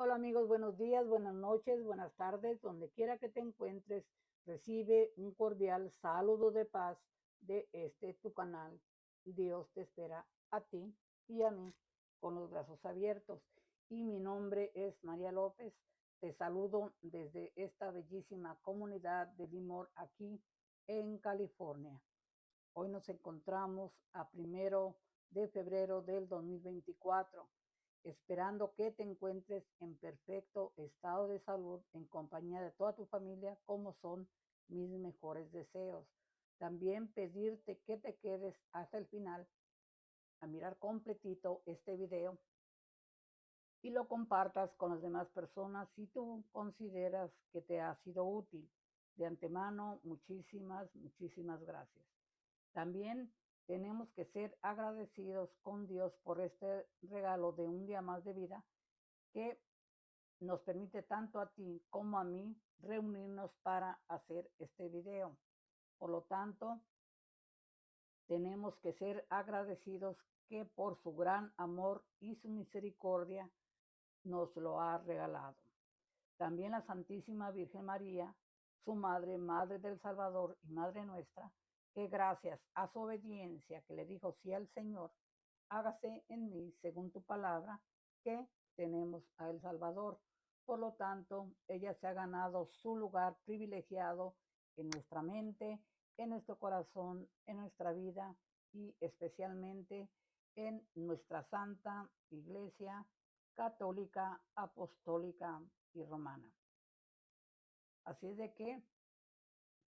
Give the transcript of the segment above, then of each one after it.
Hola amigos, buenos días, buenas noches, buenas tardes, donde quiera que te encuentres, recibe un cordial saludo de paz de este tu canal. Dios te espera a ti y a mí con los brazos abiertos. Y mi nombre es María López. Te saludo desde esta bellísima comunidad de Limor aquí en California. Hoy nos encontramos a 1 de febrero del 2024, esperando que te encuentres en perfecto estado de salud en compañía de toda tu familia, como son mis mejores deseos. También pedirte que te quedes hasta el final a mirar completito este video y lo compartas con las demás personas si tú consideras que te ha sido útil. De antemano, muchísimas gracias. También tenemos que ser agradecidos con Dios por este regalo de un día más de vida que nos permite tanto a ti como a mí reunirnos para hacer este video. Por lo tanto, tenemos que ser agradecidos que por su gran amor y su misericordia nos lo ha regalado. También la Santísima Virgen María, su madre, madre del Salvador y madre nuestra, que gracias a su obediencia que le dijo sí al Señor, hágase en mí según tu palabra, que tenemos a El Salvador. Por lo tanto, ella se ha ganado su lugar privilegiado en nuestra mente, en nuestro corazón, en nuestra vida y especialmente en nuestra Santa Iglesia Católica, Apostólica y Romana. Así es de que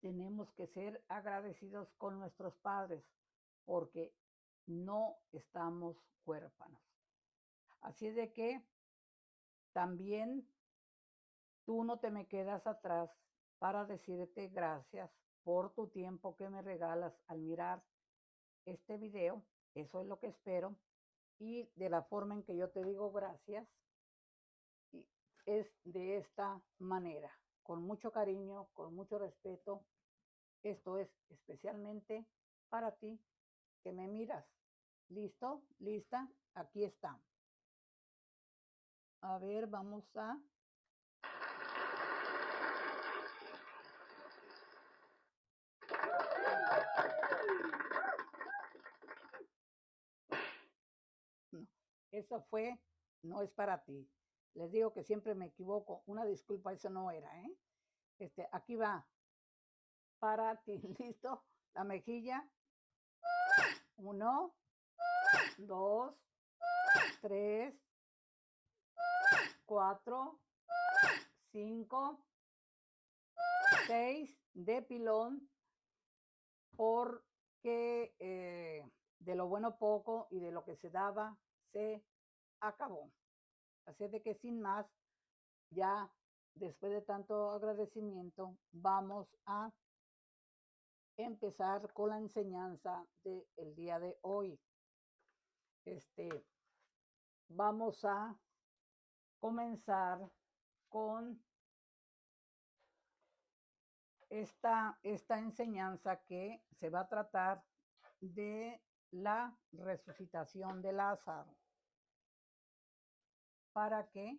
tenemos que ser agradecidos con nuestros padres porque no estamos huérfanos. Así es de que también tú no te me quedas atrás para decirte gracias por tu tiempo que me regalas al mirar este video. Eso es lo que espero. Y de la forma en que yo te digo gracias, es de esta manera, con mucho cariño, con mucho respeto. Esto es especialmente para ti que me miras. ¿Listo? ¿Lista? Aquí está. A ver, vamos a... No, eso fue, no es para ti. Les digo que siempre me equivoco. Una disculpa, eso no era, ¿eh? Aquí va. Para ti. ¿Listo? La mejilla. 1, 2, 3, 4, 5, 6 de pilón, porque de lo bueno poco y de lo que se daba se acabó. Así de que sin más, ya después de tanto agradecimiento, vamos a empezar con la enseñanza del día de hoy. Vamos a comenzar con esta enseñanza que se va a tratar de la resucitación de Lázaro, para que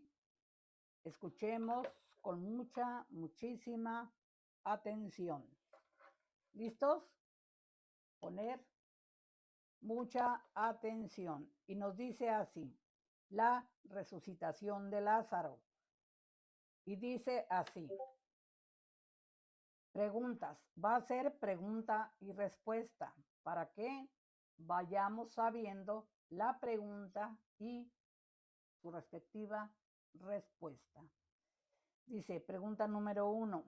escuchemos con muchísima atención. ¿Listos? Poner mucha atención. Y nos dice así, la resucitación de Lázaro. Y dice así, preguntas. Va a ser pregunta y respuesta para que vayamos sabiendo la pregunta y su respectiva respuesta. Dice, pregunta número 1.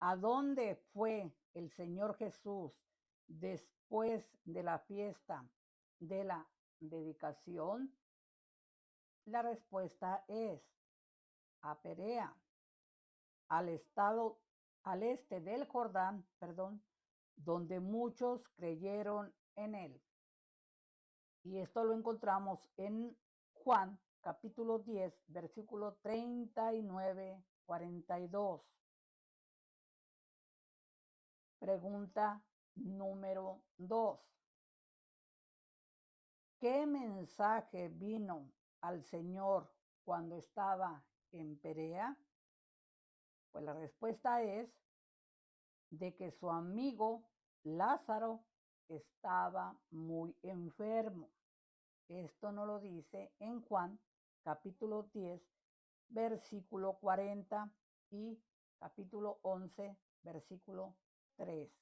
¿A dónde fue el Señor Jesús después de la fiesta de la dedicación? La respuesta es a Perea, al este del Jordán, donde muchos creyeron en él. Y esto lo encontramos en Juan capítulo 10, versículo 39-42. Pregunta número 2. ¿Qué mensaje vino al Señor cuando estaba en Perea? Pues la respuesta es de que su amigo Lázaro estaba muy enfermo. Esto nos lo dice en Juan capítulo 10, versículo 40 y capítulo 11, versículo 3.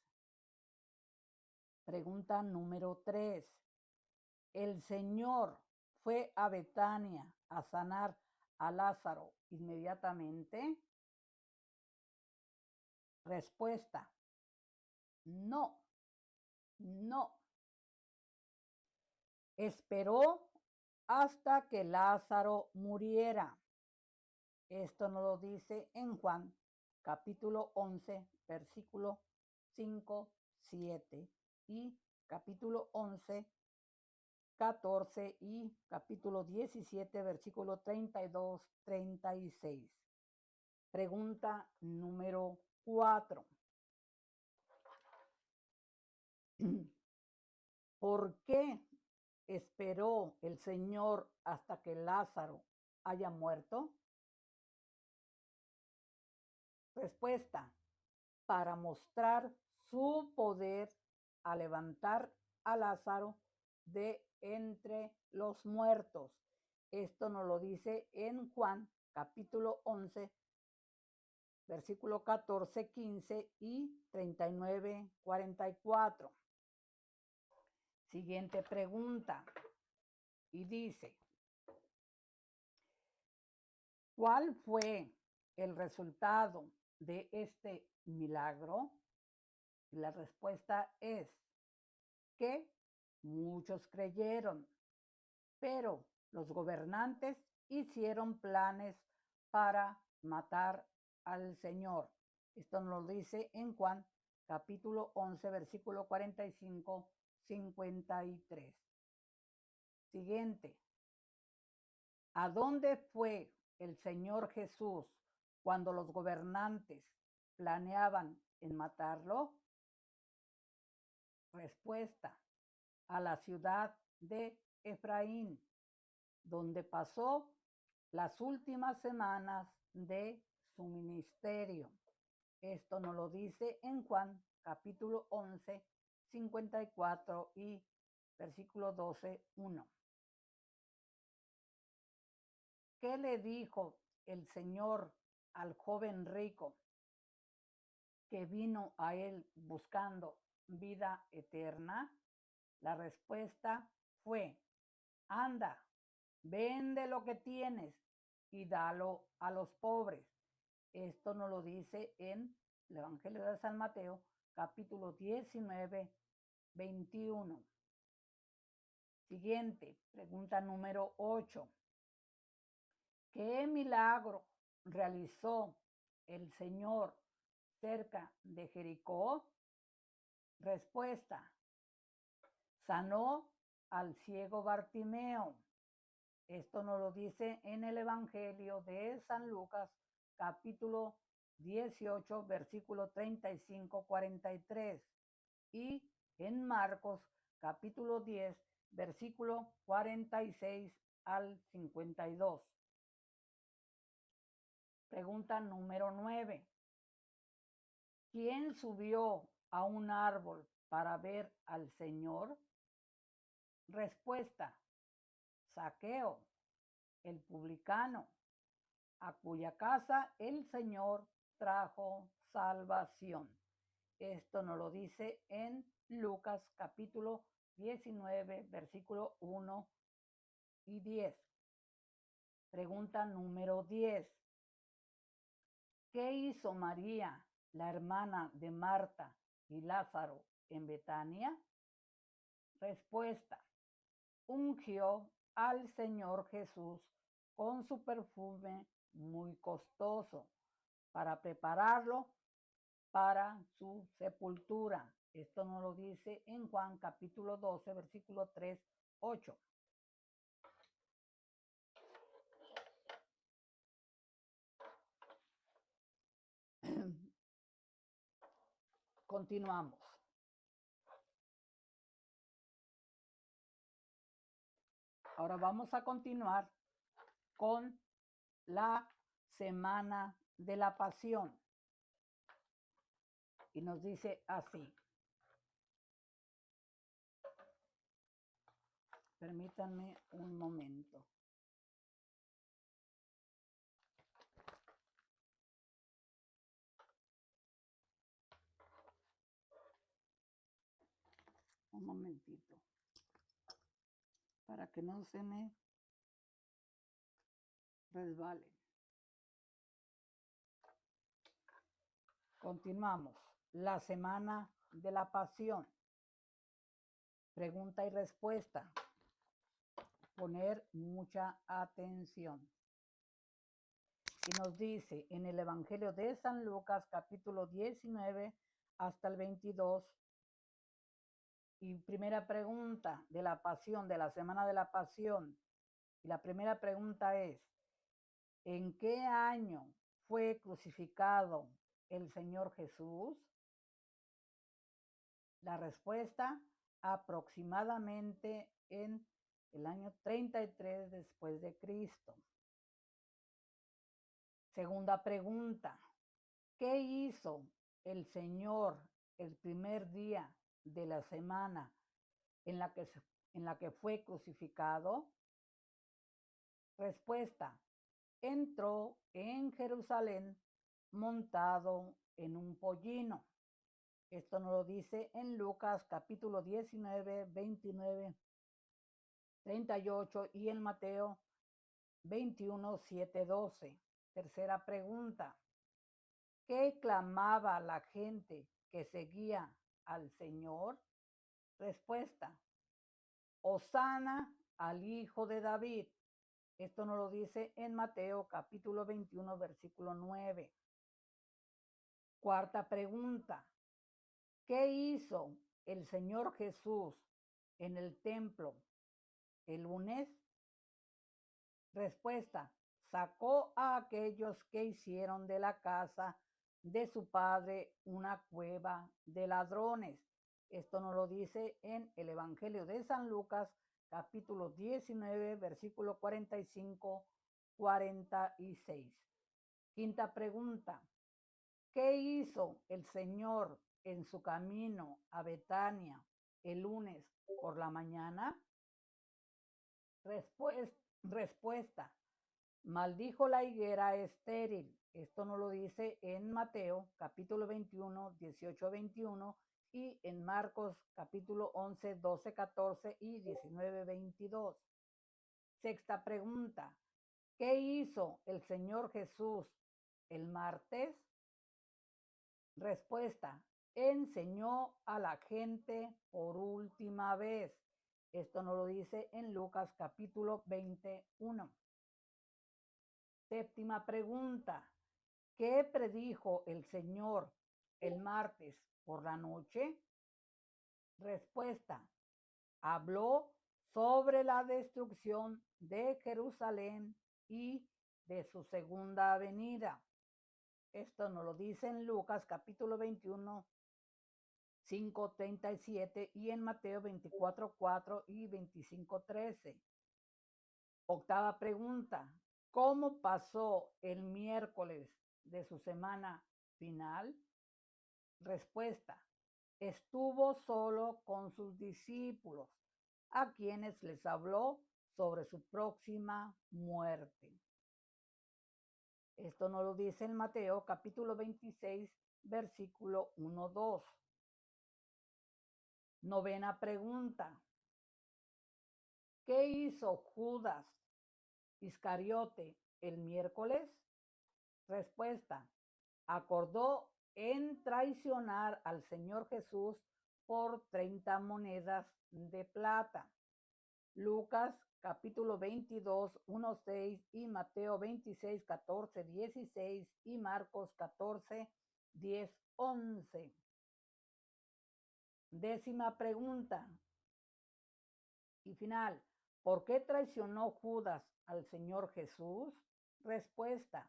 Pregunta número 3. ¿El Señor fue a Betania a sanar a Lázaro inmediatamente? Respuesta: no, no. Esperó hasta que Lázaro muriera. Esto nos lo dice en Juan capítulo 11, versículo 5, 7 y capítulo 11, 14 y capítulo 17, versículo 32, 36. Pregunta número 4. ¿Por qué esperó el Señor hasta que Lázaro haya muerto? Respuesta: para mostrar su poder a levantar a Lázaro de entre los muertos. Esto nos lo dice en Juan capítulo 11, versículo 14, 15 y 39, 44. Siguiente pregunta. Y dice, ¿cuál fue el resultado de este milagro? Y la respuesta es que muchos creyeron, pero los gobernantes hicieron planes para matar al Señor. Esto nos lo dice en Juan capítulo 11, versículo 45, 53. Siguiente. ¿A dónde fue el Señor Jesús cuando los gobernantes planeaban en matarlo? Respuesta: a la ciudad de Efraín, donde pasó las últimas semanas de su ministerio. Esto nos lo dice en Juan capítulo 11, 54 y versículo 12, 1. ¿Qué le dijo el Señor al joven rico que vino a él buscando vida eterna? La respuesta fue: anda, vende lo que tienes y dalo a los pobres. Esto nos lo dice en el Evangelio de San Mateo, capítulo 19, 21. Siguiente, pregunta número 8. ¿Qué milagro realizó el Señor cerca de Jericó? Respuesta: sanó al ciego Bartimeo. Esto nos lo dice en el Evangelio de San Lucas, capítulo 18, versículo 35, 43. Y en Marcos, capítulo 10, versículo 46 al 52. Pregunta número 9. ¿Quién subió a un árbol para ver al Señor? Respuesta: Zaqueo, el publicano, a cuya casa el Señor trajo salvación. Esto nos lo dice en Lucas capítulo 19, versículo 1 y 10. Pregunta número 10. ¿Qué hizo María, la hermana de Marta y Lázaro, en Betania? Respuesta: ungió al Señor Jesús con su perfume muy costoso para prepararlo para su sepultura. Esto nos lo dice en Juan capítulo 12, versículo 3, 8. Continuamos. Ahora vamos a continuar con la semana de la pasión. Y nos dice así. Permítanme un momento. Un momentito. Para que no se me resbalen. Continuamos. La semana de la pasión. Pregunta y respuesta. Poner mucha atención. Y nos dice en el Evangelio de San Lucas, capítulo 19 hasta el 22. Y primera pregunta de la pasión, de la semana de la pasión. Y la primera pregunta es, ¿en qué año fue crucificado el Señor Jesús? La respuesta, aproximadamente en el año 33 después de Cristo. Segunda pregunta, ¿qué hizo el Señor el primer día de la semana en la que fue crucificado? Respuesta, entró en Jerusalén montado en un pollino. Esto nos lo dice en Lucas capítulo 19, 29, 38 y en Mateo 21, 7, 12. Tercera pregunta. ¿Qué clamaba la gente que seguía al Señor? Respuesta. Hosana al Hijo de David. Esto nos lo dice en Mateo capítulo 21, versículo 9. Cuarta pregunta. ¿Qué hizo el Señor Jesús en el templo el lunes? Respuesta. Sacó a aquellos que hicieron de la casa de su padre una cueva de ladrones. Esto nos lo dice en el Evangelio de San Lucas, capítulo 19, versículo 45, 46. Quinta pregunta. ¿Qué hizo el Señor en su camino a Betania el lunes por la mañana? Respuesta. Maldijo la higuera estéril. Esto nos lo dice en Mateo capítulo 21, 18, 21 y en Marcos capítulo 11, 12, 14 y 19, 22. Sexta pregunta. ¿Qué hizo el Señor Jesús el martes? Respuesta. Enseñó a la gente por última vez. Esto nos lo dice en Lucas capítulo 21. Séptima pregunta. ¿Qué predijo el Señor el martes por la noche? Respuesta. Habló sobre la destrucción de Jerusalén y de su segunda venida. Esto nos lo dice en Lucas capítulo 21, 5, 37 y en Mateo 24, 4 y 25, 13. Octava pregunta. ¿Cómo pasó el miércoles de su semana final? Respuesta. Estuvo solo con sus discípulos, a quienes les habló sobre su próxima muerte. Esto nos lo dice en Mateo capítulo 26, versículo 1, 2. Novena pregunta. ¿Qué hizo Judas Iscariote el miércoles? Respuesta. Acordó en traicionar al Señor Jesús por 30 monedas de plata. Lucas capítulo 22, 1, 6 y Mateo 26, 14, 16 y Marcos 14, 10, 11. Décima pregunta y final. ¿Por qué traicionó Judas al Señor Jesús? Respuesta.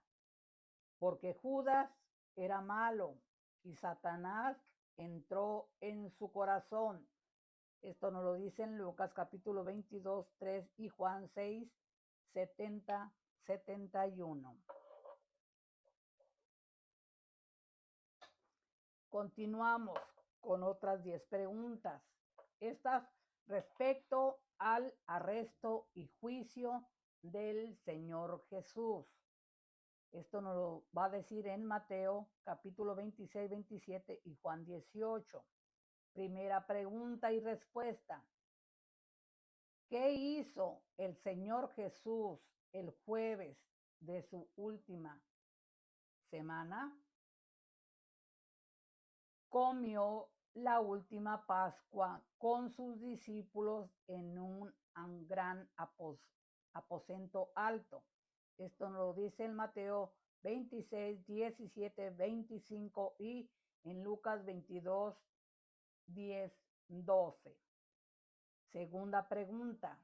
Porque Judas era malo y Satanás entró en su corazón. Esto nos lo dice en Lucas capítulo 22, 3 y Juan 6, 70, 71. Continuamos con otras 10 preguntas. Estas respecto al arresto y juicio del Señor Jesús. Esto nos lo va a decir en Mateo capítulo 26, 27 y Juan 18. Primera pregunta y respuesta. ¿Qué hizo el Señor Jesús el jueves de su última semana? Comió la última Pascua con sus discípulos en un gran aposento alto. Esto nos lo dice en Mateo 26, 17, 25 y en Lucas 22, 10, 12. Segunda pregunta.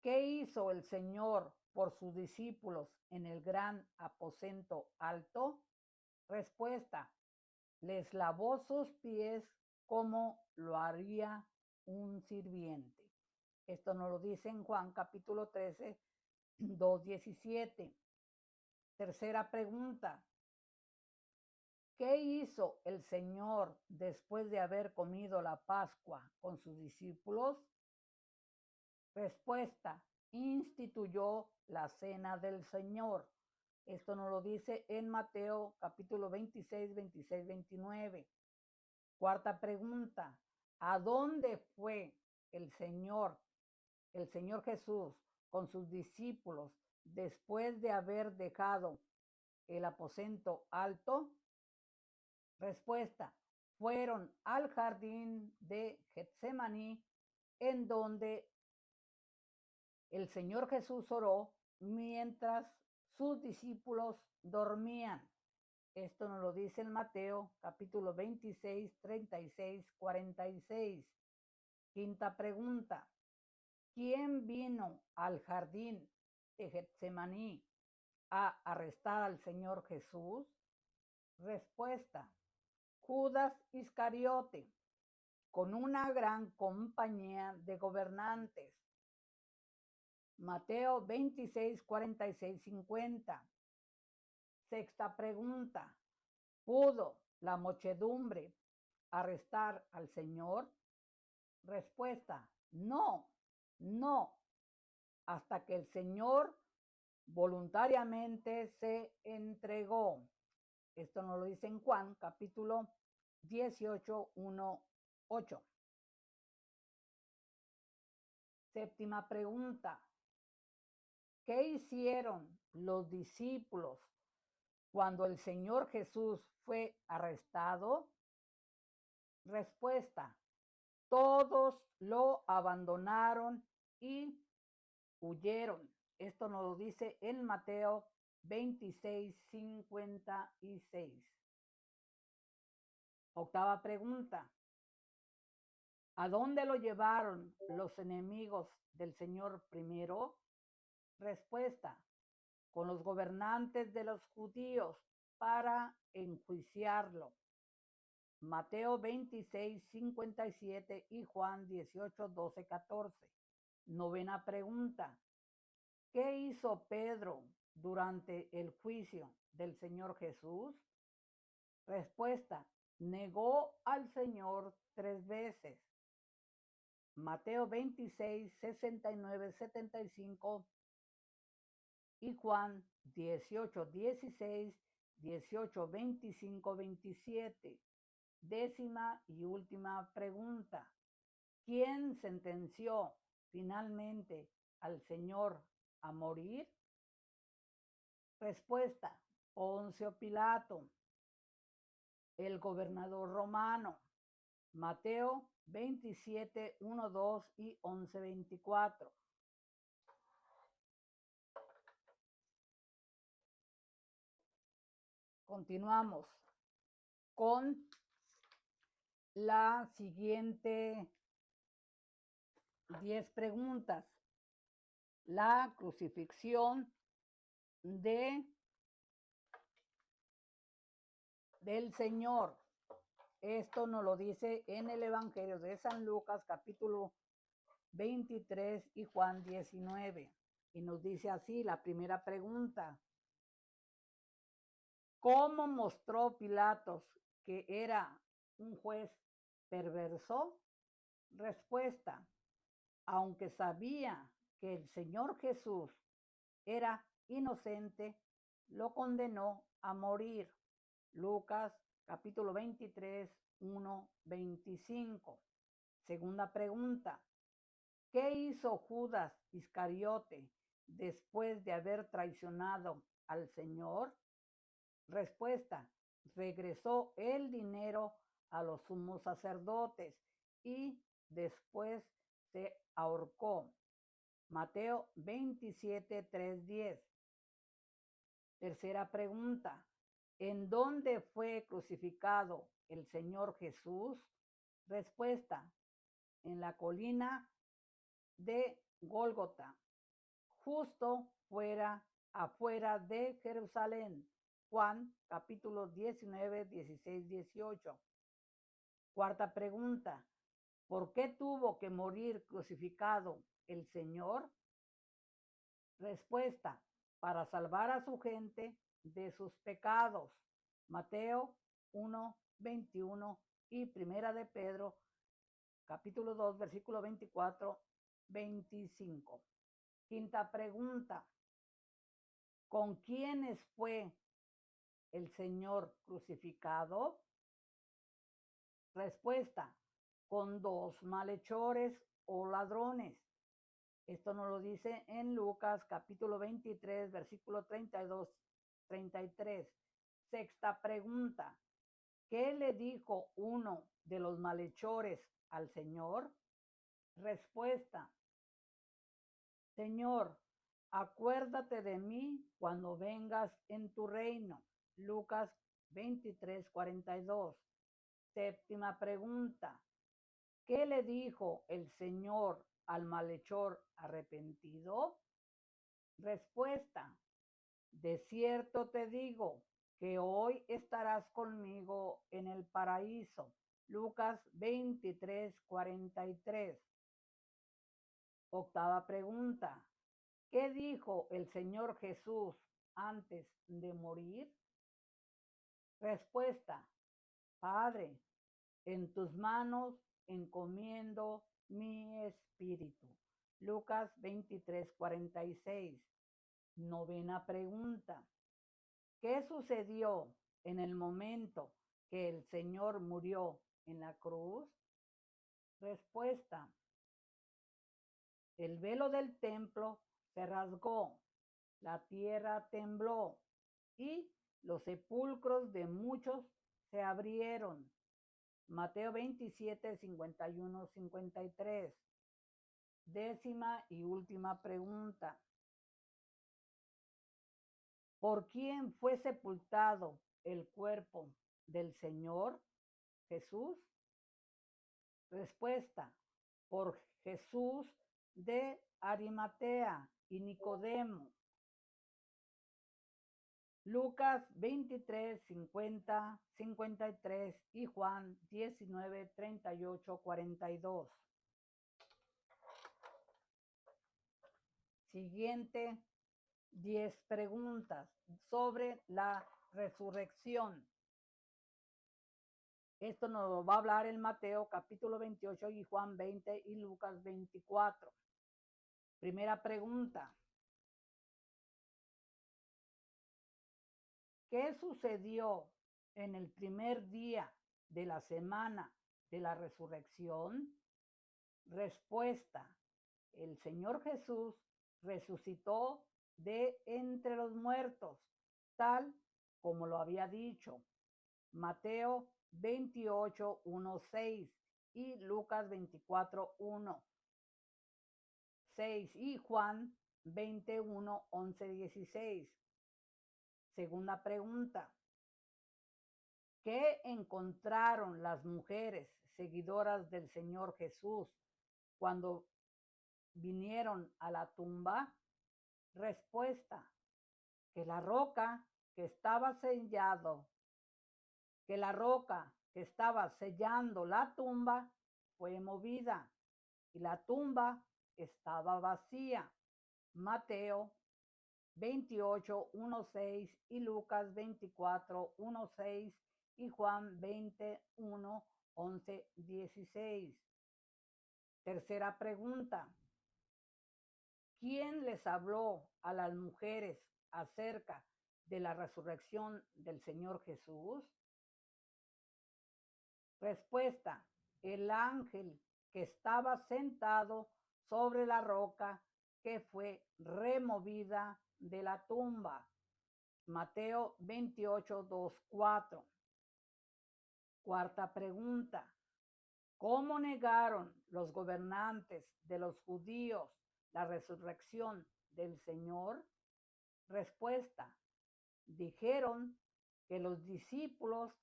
¿Qué hizo el Señor por sus discípulos en el gran aposento alto? Respuesta. Les lavó sus pies como lo haría un sirviente. Esto nos lo dice en Juan capítulo 13, 2:17. Tercera pregunta. ¿Qué hizo el Señor después de haber comido la Pascua con sus discípulos? Respuesta. Instituyó la cena del Señor. Esto nos lo dice en Mateo capítulo 26, 26, 29. Cuarta pregunta. ¿A dónde fue el Señor Jesús con sus discípulos después de haber dejado el aposento alto? Respuesta. Fueron al jardín de Getsemaní, en donde el Señor Jesús oró mientras sus discípulos dormían. Esto nos lo dice en Mateo capítulo 26, 36, 46. Quinta pregunta. ¿Quién vino al jardín de Getsemaní a arrestar al Señor Jesús? Respuesta. Judas Iscariote, con una gran compañía de gobernantes. Mateo 26, 46, 50. Sexta pregunta. ¿Pudo la muchedumbre arrestar al Señor? Respuesta. No, no, hasta que el Señor voluntariamente se entregó. Esto nos lo dice en Juan, capítulo 18, 1, 8. Séptima pregunta. ¿Qué hicieron los discípulos cuando el Señor Jesús fue arrestado? Respuesta. Todos lo abandonaron y huyeron. Esto nos lo dice en Mateo 26, 56. Octava pregunta. ¿A dónde lo llevaron los enemigos del Señor primero? Respuesta. Con los gobernantes de los judíos para enjuiciarlo. Mateo 26, 57 y Juan 18, 12, 14. Novena pregunta. ¿Qué hizo Pedro durante el juicio del Señor Jesús? Respuesta. Negó al Señor 3 veces. Mateo 26, 69, 75 y Juan 18, 16, 18, 25, 27. Décima y última pregunta. ¿Quién sentenció finalmente al Señor a morir? Respuesta. Poncio Pilato, el gobernador romano. Mateo 27, 1, 2 y 11, 24. Continuamos con la siguiente 10 preguntas. La crucifixión del Señor. Esto nos lo dice en el Evangelio de San Lucas, capítulo 23 y Juan 19. Y nos dice así la primera pregunta. ¿Cómo mostró Pilatos que era un juez perverso? Respuesta. Aunque sabía que el Señor Jesús era inocente, lo condenó a morir. Lucas capítulo 23, 1, 25. Segunda pregunta. ¿Qué hizo Judas Iscariote después de haber traicionado al Señor? Respuesta. Regresó el dinero a los sumos sacerdotes y después se ahorcó. Mateo 27, 3, 10. Tercera pregunta. ¿En dónde fue crucificado el Señor Jesús? Respuesta. En la colina de Gólgota, justo afuera de Jerusalén. Juan capítulo 19, 16, 18. Cuarta pregunta. ¿Por qué tuvo que morir crucificado el Señor? Respuesta. Para salvar a su gente de sus pecados. Mateo 1, 21 y Primera de Pedro capítulo 2, versículo 24, 25. Quinta pregunta. ¿Con quiénes fue el Señor crucificado? Respuesta. Con dos malhechores o ladrones. Esto nos lo dice en Lucas capítulo 23, versículo 32, 33. Sexta pregunta. ¿Qué le dijo uno de los malhechores al Señor? Respuesta. Señor, acuérdate de mí cuando vengas en tu reino. Lucas 23, 42. Séptima pregunta. ¿Qué le dijo el Señor al malhechor arrepentido? Respuesta. De cierto te digo que hoy estarás conmigo en el paraíso. Lucas 23, 43. Octava pregunta. ¿Qué dijo el Señor Jesús antes de morir? Respuesta. Padre, en tus manos encomiendo mi espíritu. Lucas 23, 46. Novena pregunta. ¿Qué sucedió en el momento que el Señor murió en la cruz? Respuesta. El velo del templo se rasgó, la tierra tembló y los sepulcros de muchos se abrieron. Mateo 27, 51, 53. Décima y última pregunta. ¿Por quién fue sepultado el cuerpo del Señor Jesús? Respuesta. Por Jesús de Arimatea y Nicodemo. Lucas 23, 50, 53 y Juan 19, 38, 42. Siguiente 10 preguntas sobre la resurrección. Esto nos lo va a hablar en Mateo capítulo 28 y Juan 20 y Lucas 24. Primera pregunta. ¿Qué sucedió en el primer día de la semana de la resurrección? Respuesta. El Señor Jesús resucitó de entre los muertos, tal como lo había dicho. Mateo 28, 1, 6 y Lucas 24, 1, 6 y Juan 21, 11, 16. Segunda pregunta. ¿Qué encontraron las mujeres seguidoras del Señor Jesús cuando vinieron a la tumba? Respuesta. Que la roca que estaba sellando la tumba fue movida y la tumba estaba vacía. Mateo 28, 1:6 y Lucas 24, 1:6 y Juan 21, 11, 16. Tercera pregunta. ¿Quién les habló a las mujeres acerca de la resurrección del Señor Jesús? Respuesta. El ángel que estaba sentado sobre la roca que fue removida de la tumba. Mateo 28, 2, 4. Cuarta pregunta. ¿Cómo negaron los gobernantes de los judíos la resurrección del Señor? Respuesta. Dijeron que los discípulos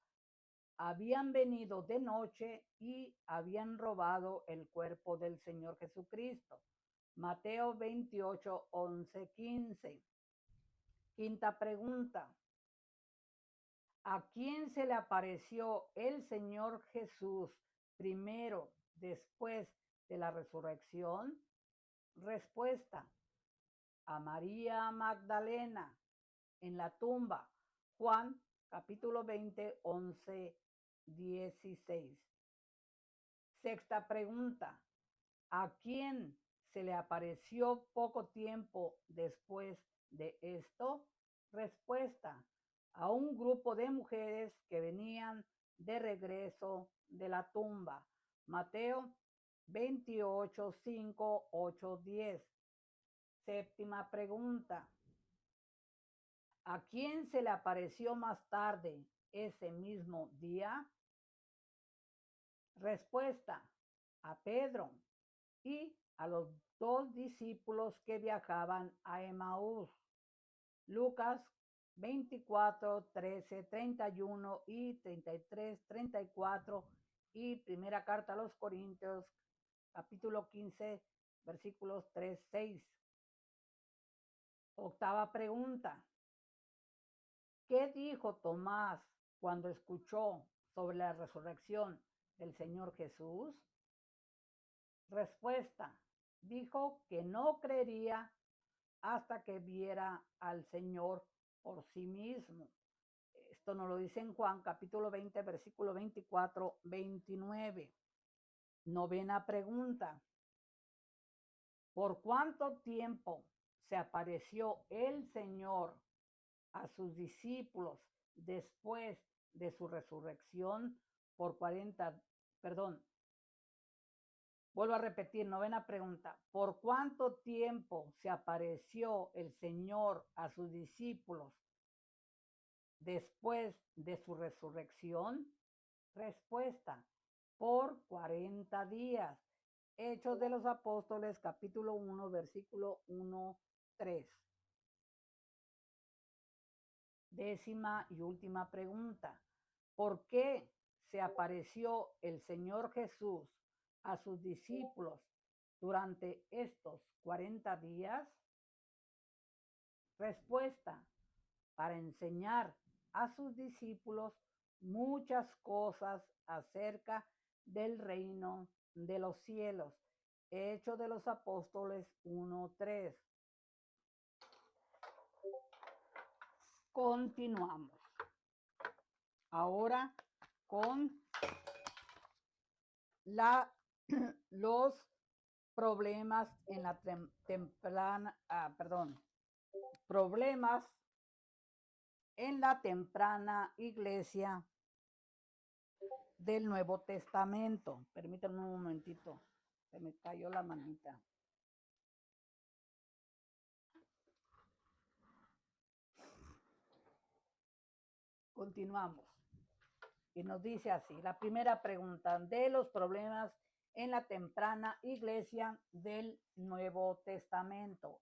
habían venido de noche y habían robado el cuerpo del Señor Jesucristo. Mateo 28, 11, 15. Quinta pregunta. ¿A quién se le apareció el Señor Jesús primero después de la resurrección? Respuesta. A María Magdalena en la tumba. Juan capítulo 20, 11, 16. Sexta pregunta. ¿A quién se le apareció poco tiempo después de esto? Respuesta. A un grupo de mujeres que venían de regreso de la tumba. Mateo 28, 5, 8, 10. Séptima pregunta. ¿A quién se le apareció más tarde ese mismo día? Respuesta. A Pedro y a los dos discípulos que viajaban a Emaús. Lucas 24, 13, 31 y 33, 34 y primera carta a los Corintios, capítulo 15, versículos 3, 6. Octava pregunta. ¿Qué dijo Tomás cuando escuchó sobre la resurrección del Señor Jesús? Respuesta. Dijo que no creería hasta que viera al Señor por sí mismo. Esto nos lo dice en Juan capítulo 20, versículo 24, 29. Novena pregunta. ¿Por cuánto tiempo se apareció el Señor a sus discípulos después de su resurrección? Vuelvo a repetir, novena pregunta. ¿Por cuánto tiempo se apareció el Señor a sus discípulos después de su resurrección? Respuesta. Por 40 días. Hechos de los Apóstoles, capítulo 1, versículo 1, 3. Décima y última pregunta. ¿Por qué se apareció el Señor Jesús a sus discípulos durante estos 40 días? Respuesta. Para enseñar a sus discípulos muchas cosas acerca del reino de los cielos. Hechos de los Apóstoles 1:3. Continuamos. Ahora con los problemas en la problemas en la temprana iglesia del Nuevo Testamento. Permítanme un momentito, se me cayó la manita. Continuamos. Y nos dice así, la primera pregunta de los problemas en la temprana iglesia del Nuevo Testamento.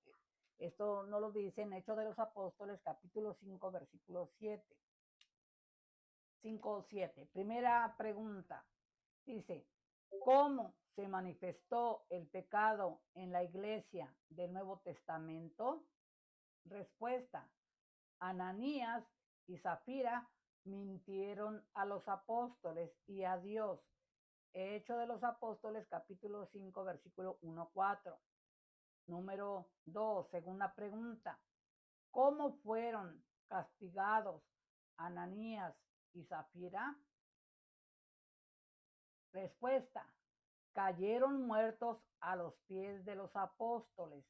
Esto nos lo dice en Hechos de los Apóstoles, capítulo 5, versículo 7. 5, 7. Primera pregunta. Dice, ¿cómo se manifestó el pecado en la iglesia del Nuevo Testamento? Respuesta. Ananías y Zafira mintieron a los apóstoles y a Dios. Hechos de los Apóstoles, capítulo 5, versículo 1, 4. Número 2, segunda pregunta. ¿Cómo fueron castigados Ananías y Zafira? Respuesta. Cayeron muertos a los pies de los apóstoles.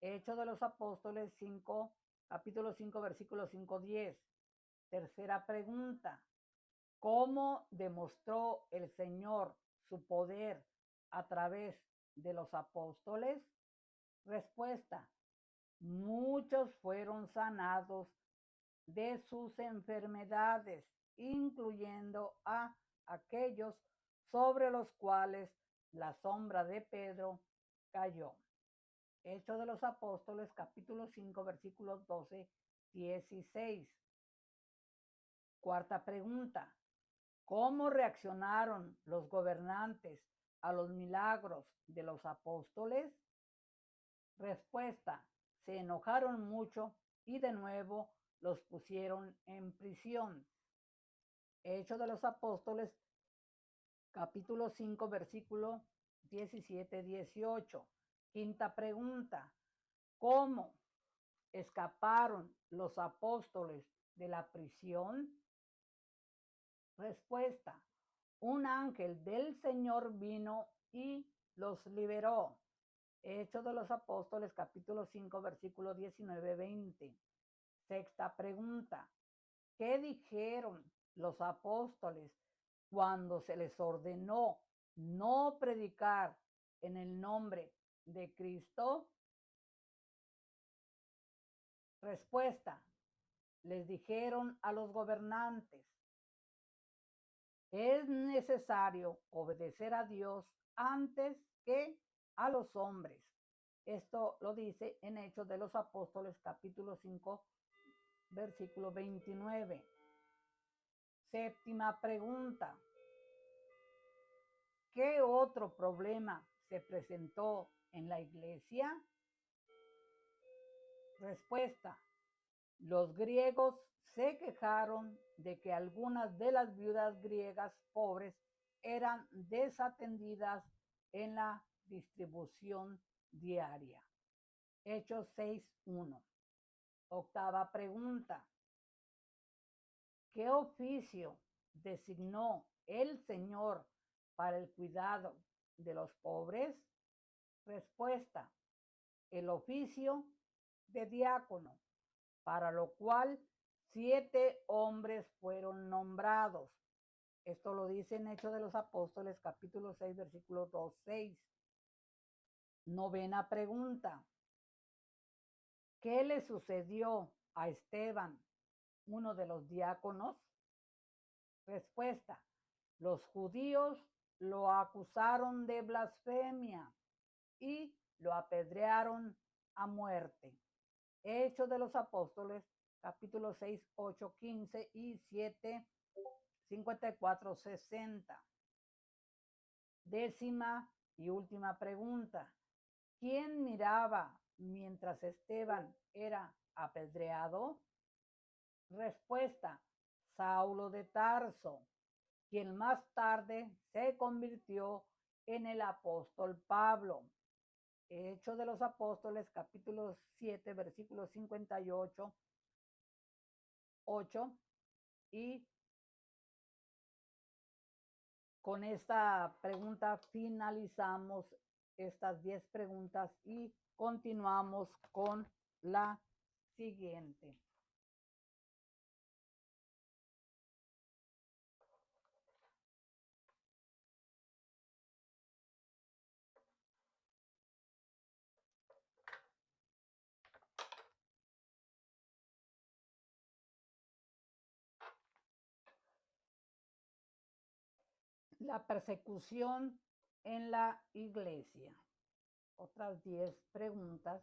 Hechos de los Apóstoles 5, capítulo 5, versículo 5-10. Tercera pregunta. ¿Cómo demostró el Señor su poder a través de los apóstoles? Respuesta. Muchos fueron sanados de sus enfermedades, incluyendo a aquellos sobre los cuales la sombra de Pedro cayó. Hechos de los Apóstoles, capítulo 5, versículos 12-16. Cuarta pregunta. ¿Cómo reaccionaron los gobernantes a los milagros de los apóstoles? Respuesta. Se enojaron mucho y de nuevo los pusieron en prisión. Hechos de los Apóstoles, capítulo 5, versículo 17-18. Quinta pregunta. ¿Cómo escaparon los apóstoles de la prisión? Respuesta. Un ángel del Señor vino y los liberó. Hechos de los Apóstoles, capítulo 5, versículo 19-20. Sexta pregunta. ¿Qué dijeron los apóstoles cuando se les ordenó no predicar en el nombre de Cristo? Respuesta. Les dijeron a los gobernantes, es necesario obedecer a Dios antes que a los hombres. Esto lo dice en Hechos de los Apóstoles, capítulo 5, versículo 29. Séptima pregunta. ¿Qué otro problema se presentó en la iglesia? Respuesta. Los griegos se quejaron de que algunas de las viudas griegas pobres eran desatendidas en la distribución diaria. Hechos 6:1. Octava pregunta. ¿Qué oficio designó el Señor para el cuidado de los pobres? Respuesta. El oficio de diácono, para lo cual 7 hombres fueron nombrados. Esto lo dice en Hechos de los Apóstoles, capítulo 6, versículo 2-6. Novena pregunta. ¿Qué le sucedió a Esteban, uno de los diáconos? Respuesta. Los judíos lo acusaron de blasfemia y lo apedrearon a muerte. Hechos de los Apóstoles, capítulo 6, 8, 15 y 7, 54, 60. Décima y última pregunta. ¿Quién miraba mientras Esteban era apedreado? Respuesta. Saulo de Tarso, quien más tarde se convirtió en el apóstol Pablo. Hechos de los Apóstoles, capítulo 7, versículos 58, 8. Y con esta pregunta finalizamos estas 10 preguntas y continuamos con la siguiente. La persecución en la iglesia. Otras 10 preguntas.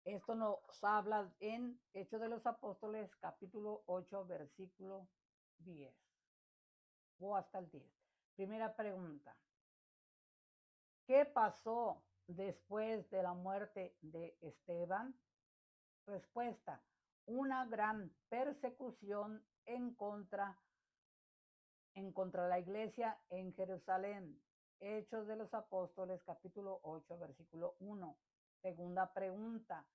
Esto nos habla en Hechos de los Apóstoles, capítulo 8, versículo 10 o hasta el 10. Primera pregunta. ¿Qué pasó después de la muerte de Esteban? Respuesta. Una gran persecución en contra de la iglesia en Jerusalén. Hechos de los Apóstoles, capítulo 8, versículo 1. Segunda pregunta,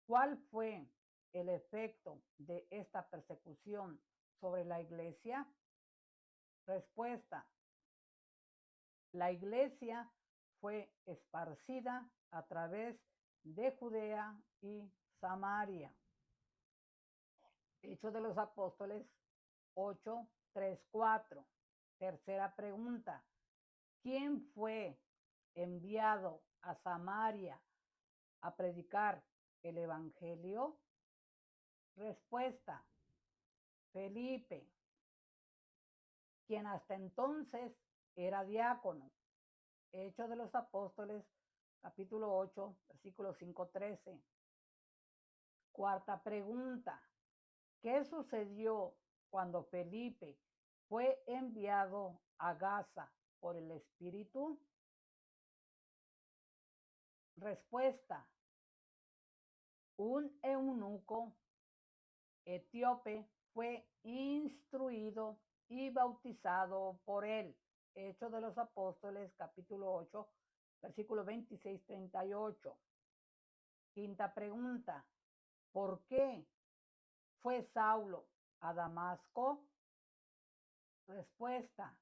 ¿cuál fue el efecto de esta persecución sobre la iglesia? Respuesta, la iglesia fue esparcida a través de Judea y Samaria. Hechos de los Apóstoles 8, 3, 4. Tercera pregunta, ¿quién fue enviado a Samaria a predicar el evangelio? Respuesta, Felipe, quien hasta entonces era diácono. Hechos de los Apóstoles, capítulo 8, versículo 5, 13. Cuarta pregunta, ¿qué sucedió cuando Felipe fue enviado a Gaza por el Espíritu? Respuesta, un eunuco etíope fue instruido y bautizado por él. Hechos de los Apóstoles, capítulo 8, versículo 26-38. Quinta pregunta, ¿por qué fue Saulo a Damasco? Respuesta,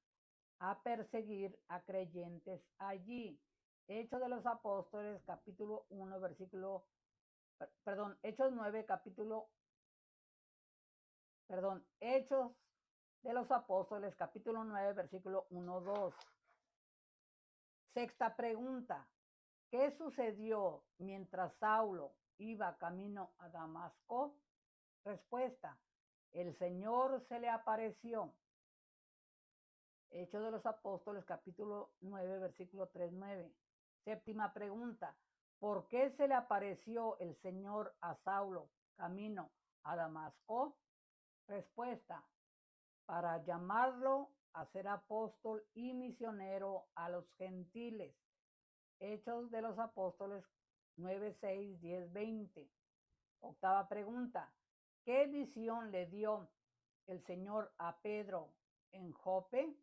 a perseguir a creyentes allí. Hechos de los Apóstoles, capítulo 1, versículo, Hechos 9, Hechos de los Apóstoles, capítulo 9, versículo 1, 2. Sexta pregunta, ¿qué sucedió mientras Saulo iba camino a Damasco? Respuesta, el Señor se le apareció. Hechos de los Apóstoles, capítulo 9, versículo 3, 9. Séptima pregunta, ¿por qué se le apareció el Señor a Saulo camino a Damasco? Respuesta, para llamarlo a ser apóstol y misionero a los gentiles. Hechos de los Apóstoles 9, 6, 10, 20. Octava pregunta, ¿qué visión le dio el Señor a Pedro en Jope?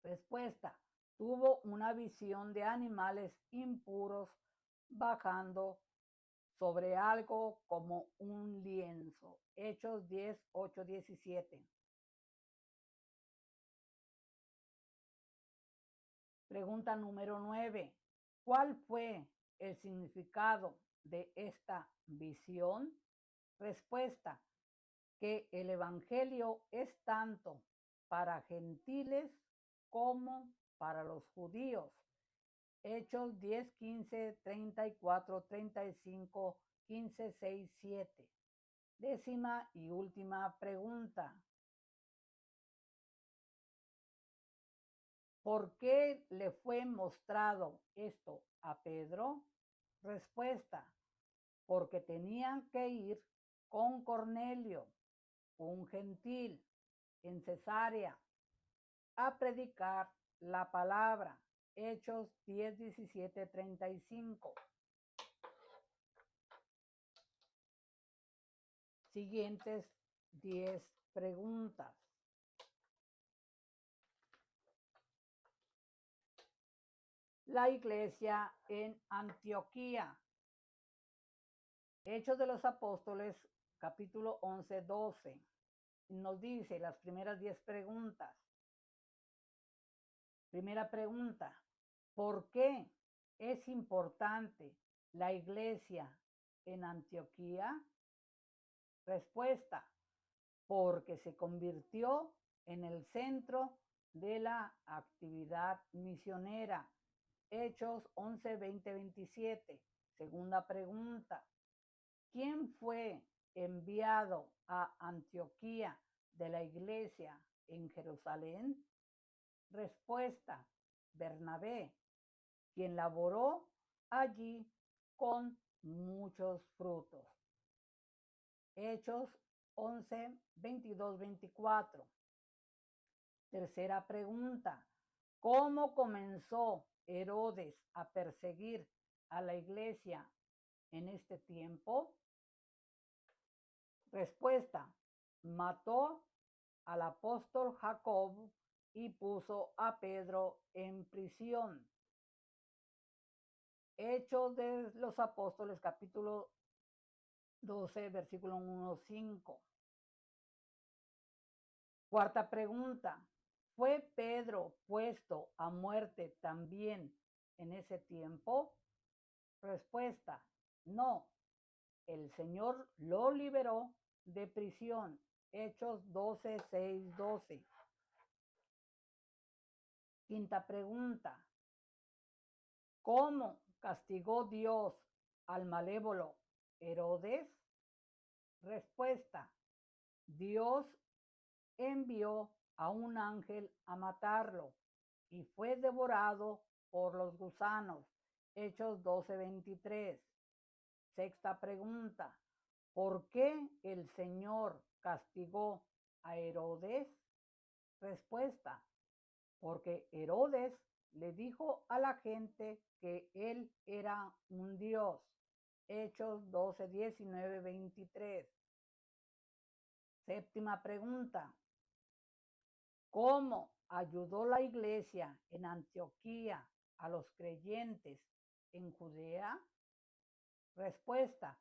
Respuesta, tuvo una visión de animales impuros bajando sobre algo como un lienzo. Hechos 10, 8, 17. Pregunta número 9. ¿Cuál fue el significado de esta visión? Respuesta, que el Evangelio es tanto para gentiles como para los judíos. Hechos 10, 15, 34, 35, 15, 6, 7. Décima y última pregunta. ¿Por qué le fue mostrado esto a Pedro? Respuesta, porque tenían que ir con Cornelio, un gentil, en Cesarea, a predicar la palabra. Hechos 10, 17, 35. Siguientes 10 preguntas. La iglesia en Antioquía. Hechos de los Apóstoles, capítulo 11, 12. Nos dice las primeras 10 preguntas. Primera pregunta, ¿por qué es importante la iglesia en Antioquía? Respuesta, porque se convirtió en el centro de la actividad misionera. Hechos 11, 20, 27. Segunda pregunta, ¿quién fue enviado a Antioquía de la iglesia en Jerusalén? Respuesta, Bernabé, quien laboró allí con muchos frutos. Hechos 11, 22, 24. Tercera pregunta, ¿cómo comenzó Herodes a perseguir a la iglesia en este tiempo? Respuesta, mató al apóstol Jacob y puso a Pedro en prisión. Hechos de los Apóstoles, capítulo 12, versículo 1-5. Cuarta pregunta. ¿Fue Pedro puesto a muerte también en ese tiempo? Respuesta. No. El Señor lo liberó de prisión. Hechos 12, 6, 12. Quinta pregunta. ¿Cómo castigó Dios al malévolo Herodes? Respuesta. Dios envió a un ángel a matarlo y fue devorado por los gusanos. Hechos 12:23. Sexta pregunta. ¿Por qué el Señor castigó a Herodes? Respuesta. Porque Herodes le dijo a la gente que él era un dios. Hechos 12, 19, 23. Séptima pregunta. ¿Cómo ayudó la iglesia en Antioquía a los creyentes en Judea? Respuesta.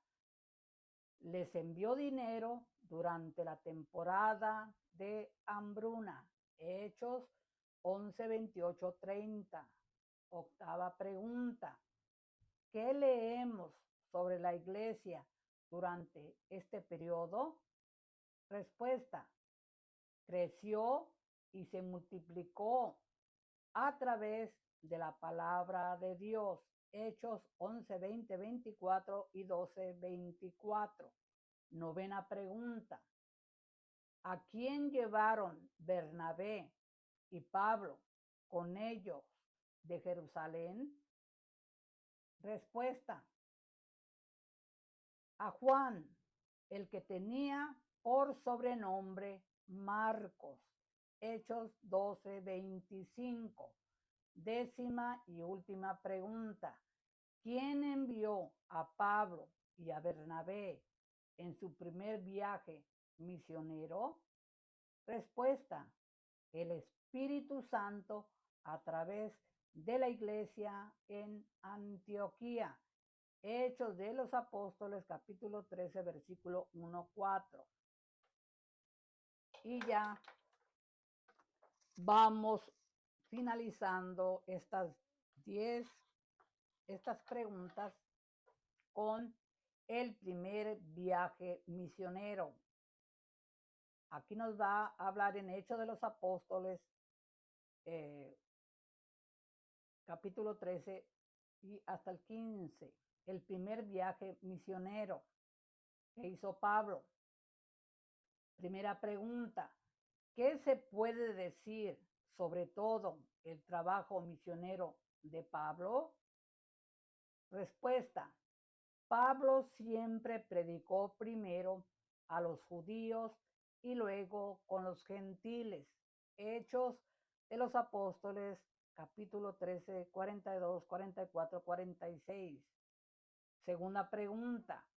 Les envió dinero durante la temporada de hambruna. Hechos 11, 28, 30. Octava pregunta. ¿Qué leemos sobre la iglesia durante este periodo? Respuesta. Creció y se multiplicó a través de la palabra de Dios. Hechos 11, 20, 24 y 12, 24. Novena pregunta. ¿A quién llevaron Bernabé y Pablo con ellos de Jerusalén? Respuesta. A Juan, el que tenía por sobrenombre Marcos. Hechos 12, 25. Décima y última pregunta. ¿Quién envió a Pablo y a Bernabé en su primer viaje misionero? Respuesta. El Espíritu Santo a través de la iglesia en Antioquía. Hechos de los Apóstoles, capítulo 13, versículo 1-4. Y ya vamos finalizando estas preguntas con el primer viaje misionero. Aquí nos va a hablar en Hechos de los Apóstoles, capítulo 13 y hasta el 15. El primer viaje misionero que hizo Pablo. Primera pregunta. ¿Qué se puede decir sobre todo el trabajo misionero de Pablo? Respuesta. Pablo siempre predicó primero a los judíos y luego con los gentiles. Hechos de los Apóstoles, capítulo 13, 42, 44, 46. Segunda pregunta.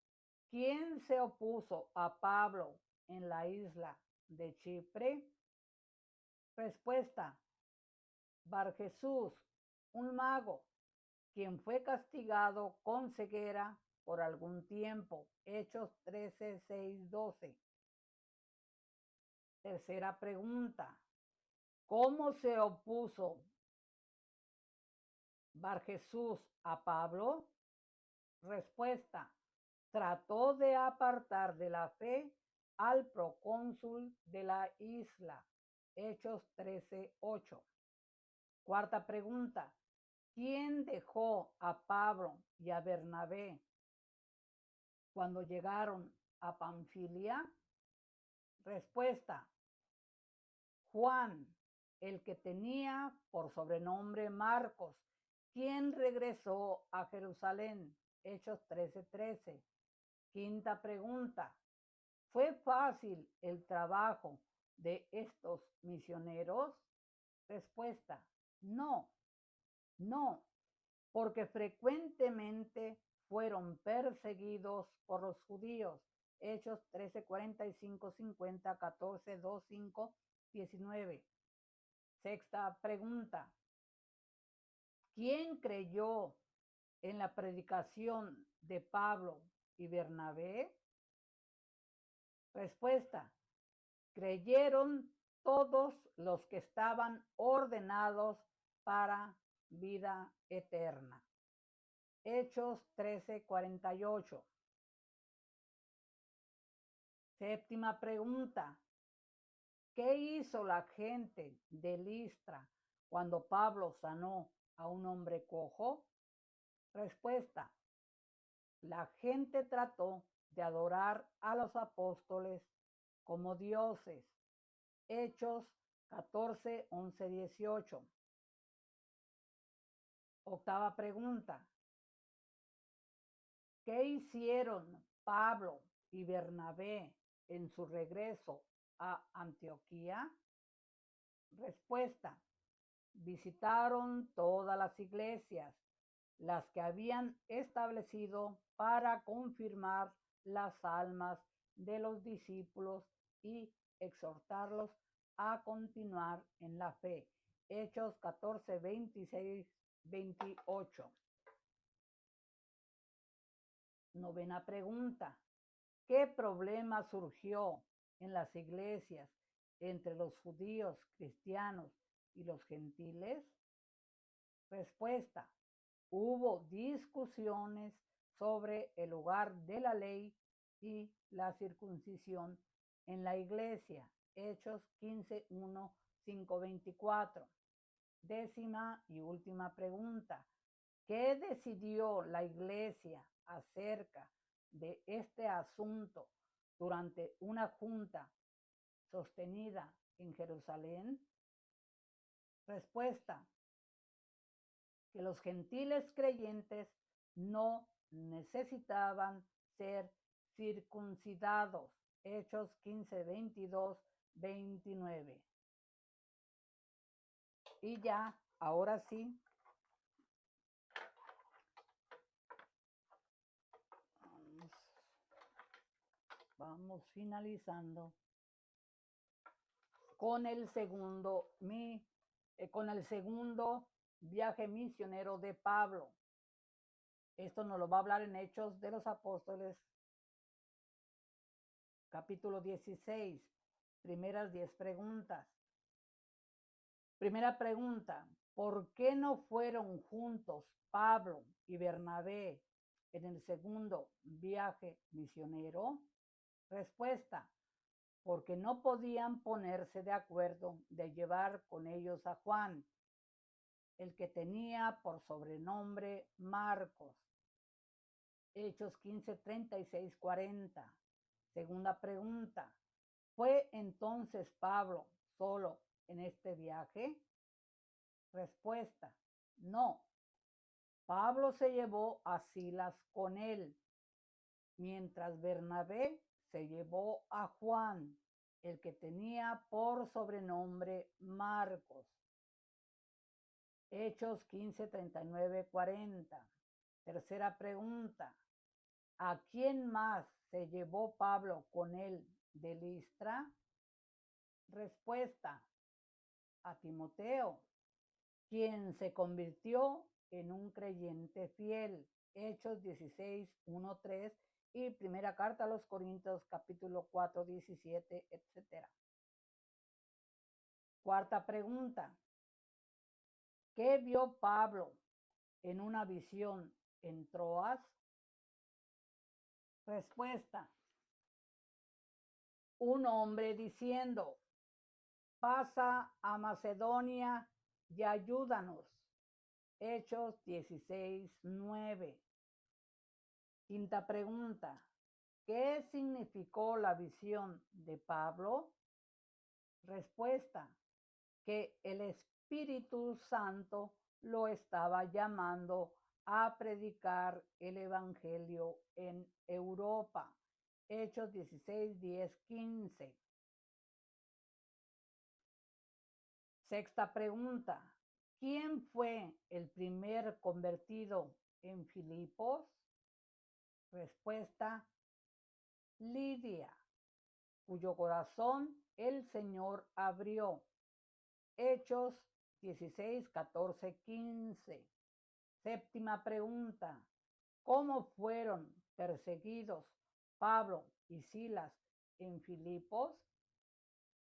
¿Quién se opuso a Pablo en la isla de Chipre? Respuesta. Barjesús, un mago, quien fue castigado con ceguera por algún tiempo. Hechos 13, 6, 12. Tercera pregunta. ¿Cómo se opuso Barjesús a Pablo? Respuesta. Trató de apartar de la fe al procónsul de la isla. Hechos 13, 8. Cuarta pregunta. ¿Quién dejó a Pablo y a Bernabé cuando llegaron a Panfilia? Respuesta. Juan, el que tenía por sobrenombre Marcos, quien regresó a Jerusalén. Hechos 13, 13. Quinta pregunta. ¿Fue fácil el trabajo de estos misioneros? Respuesta. No, no, porque frecuentemente fueron perseguidos por los judíos. Hechos 13, 45, 50, 14, 2, 5, 19. Sexta pregunta. ¿Quién creyó en la predicación de Pablo y Bernabé? Respuesta. Creyeron todos los que estaban ordenados para vida eterna. Hechos 13:48. Séptima pregunta. ¿Qué hizo la gente de Listra cuando Pablo sanó a un hombre cojo? Respuesta. La gente trató de adorar a los apóstoles como dioses. Hechos 14, 11, 18. Octava pregunta. ¿Qué hicieron Pablo y Bernabé en su regreso a Antioquía? Respuesta. Visitaron todas las iglesias, las que habían establecido para confirmar las almas de los discípulos y exhortarlos a continuar en la fe. Hechos 14, 26, 28. Novena pregunta. ¿Qué problema surgió en las iglesias entre los judíos cristianos y los gentiles? Respuesta. Hubo discusiones sobre el lugar de la ley y la circuncisión en la iglesia. Hechos 15, 1, 5, 24. Décima y última pregunta. ¿Qué decidió la iglesia acerca de este asunto durante una junta sostenida en Jerusalén? Respuesta. Que los gentiles creyentes no necesitaban ser circuncidados. Hechos 15, 22, 29. Y ya, ahora sí, vamos finalizando con el segundo viaje misionero de Pablo. Esto nos lo va a hablar en Hechos de los Apóstoles, capítulo 16, primeras 10 preguntas. Primera pregunta, ¿por qué no fueron juntos Pablo y Bernabé en el segundo viaje misionero? Respuesta, porque no podían ponerse de acuerdo de llevar con ellos a Juan, el que tenía por sobrenombre Marcos. Hechos 15, 36, 40. Segunda pregunta, ¿fue entonces Pablo solo en este viaje? Respuesta, no. Pablo se llevó a Silas con él, mientras Bernabé se llevó a Juan, el que tenía por sobrenombre Marcos. Hechos 15, 39, 40. Tercera pregunta, ¿a quién más se llevó Pablo con él de Listra? Respuesta, a Timoteo, quien se convirtió en un creyente fiel. Hechos 16, 1, 3 y primera carta a los Corintios capítulo 4, 17, etc. Cuarta pregunta, ¿qué vio Pablo en una visión en Troas? Respuesta, un hombre diciendo, pasa a Macedonia y ayúdanos. Hechos 16, 9. Quinta pregunta, ¿qué significó la visión de Pablo? Respuesta, que el Espíritu Santo lo estaba llamando a predicar el Evangelio en Europa. Hechos 16, 10, 15. Sexta pregunta, ¿quién fue el primer convertido en Filipos? Respuesta, Lidia, cuyo corazón el Señor abrió. Hechos 16, 14, 15. Séptima pregunta. ¿Cómo fueron perseguidos Pablo y Silas en Filipos?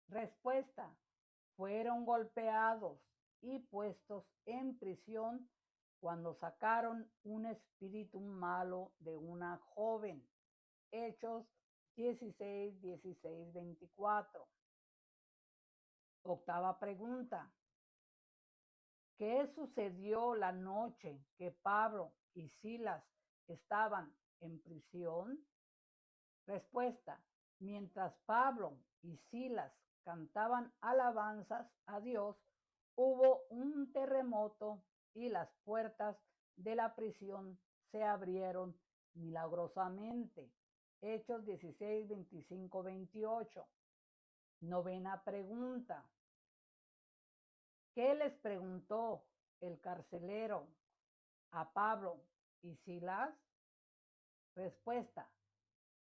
Respuesta. Fueron golpeados y puestos en prisión cuando sacaron un espíritu malo de una joven. Hechos 16, 16, 24. Octava pregunta. ¿Qué sucedió la noche que Pablo y Silas estaban en prisión? Respuesta. Mientras Pablo y Silas cantaban alabanzas a Dios, hubo un terremoto y las puertas de la prisión se abrieron milagrosamente. Hechos 16, 25, 28. Novena pregunta. ¿Qué les preguntó el carcelero a Pablo y Silas? Respuesta.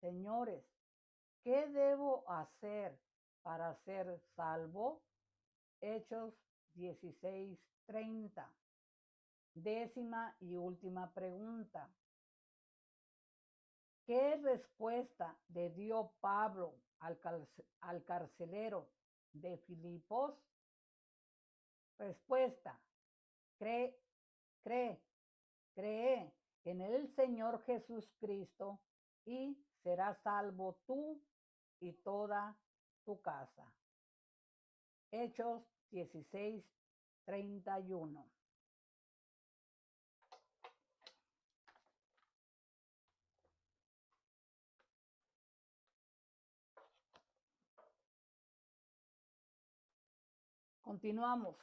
Señores, ¿qué debo hacer para ser salvo? Hechos 16:30. Décima y última pregunta. ¿Qué respuesta le dio Pablo al carcelero de Filipos? Respuesta. Cree, cree, cree en el Señor Jesucristo y serás salvo tú y toda tu casa. Hechos 16:31. Continuamos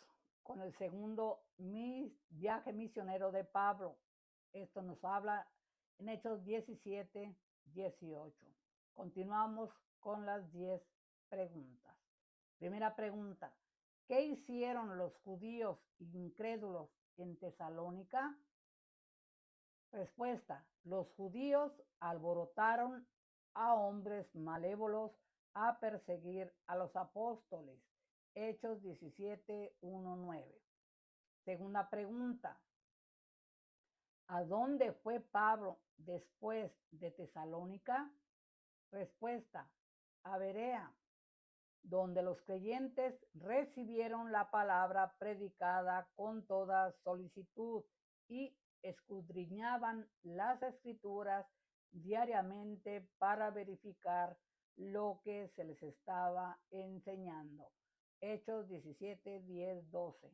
con el segundo viaje misionero de Pablo. Esto nos habla en Hechos 17:18. Continuamos con las 10 preguntas. Primera pregunta. ¿Qué hicieron los judíos incrédulos en Tesalónica? Respuesta. Los judíos alborotaron a hombres malévolos a perseguir a los apóstoles. Hechos 17:1-9. Segunda pregunta. ¿A dónde fue Pablo después de Tesalónica? Respuesta. A Berea, donde los creyentes recibieron la palabra predicada con toda solicitud y escudriñaban las escrituras diariamente para verificar lo que se les estaba enseñando. Hechos 17, 10, 12.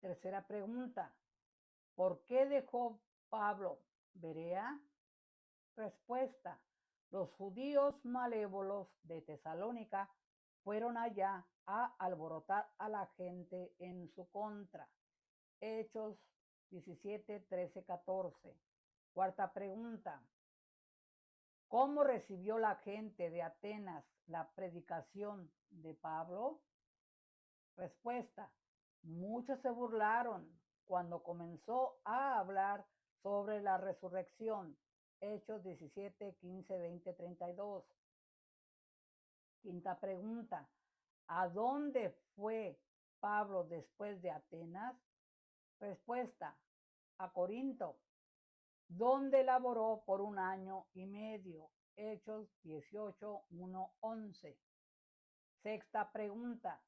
Tercera pregunta. ¿Por qué dejó Pablo Berea? Respuesta. Los judíos malévolos de Tesalónica fueron allá a alborotar a la gente en su contra. Hechos 17, 13, 14. Cuarta pregunta. ¿Cómo recibió la gente de Atenas la predicación de Pablo? Respuesta. Muchos se burlaron cuando comenzó a hablar sobre la resurrección. Hechos 17, 15, 20, 32. Quinta pregunta. ¿A dónde fue Pablo después de Atenas? Respuesta. A Corinto, donde laboró por 1 año y medio. Hechos 18, 1, 11. Sexta pregunta.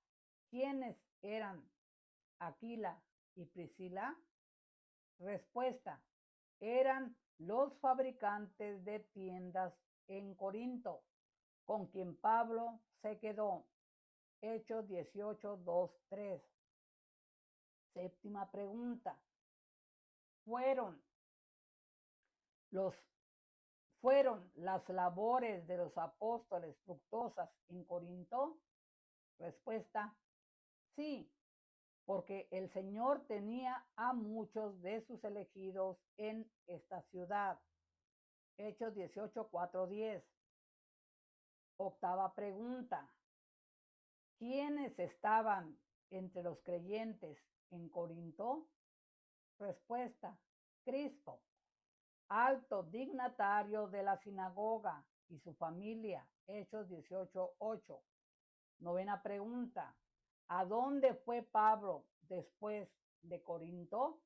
¿Quiénes eran Aquila y Priscila? Respuesta. Eran los fabricantes de tiendas en Corinto, con quien Pablo se quedó. Hechos 18, 2, 3. Séptima pregunta. ¿Fueron los ¿Fueron las labores de los apóstoles fructuosas en Corinto? Respuesta. Sí, porque el Señor tenía a muchos de sus elegidos en esta ciudad. Hechos 18, 4, 10. Octava pregunta. ¿Quiénes estaban entre los creyentes en Corinto? Respuesta. Crispo, alto dignatario de la sinagoga, y su familia. Hechos 18, 8. Novena pregunta. ¿A dónde fue Pablo después de Corinto?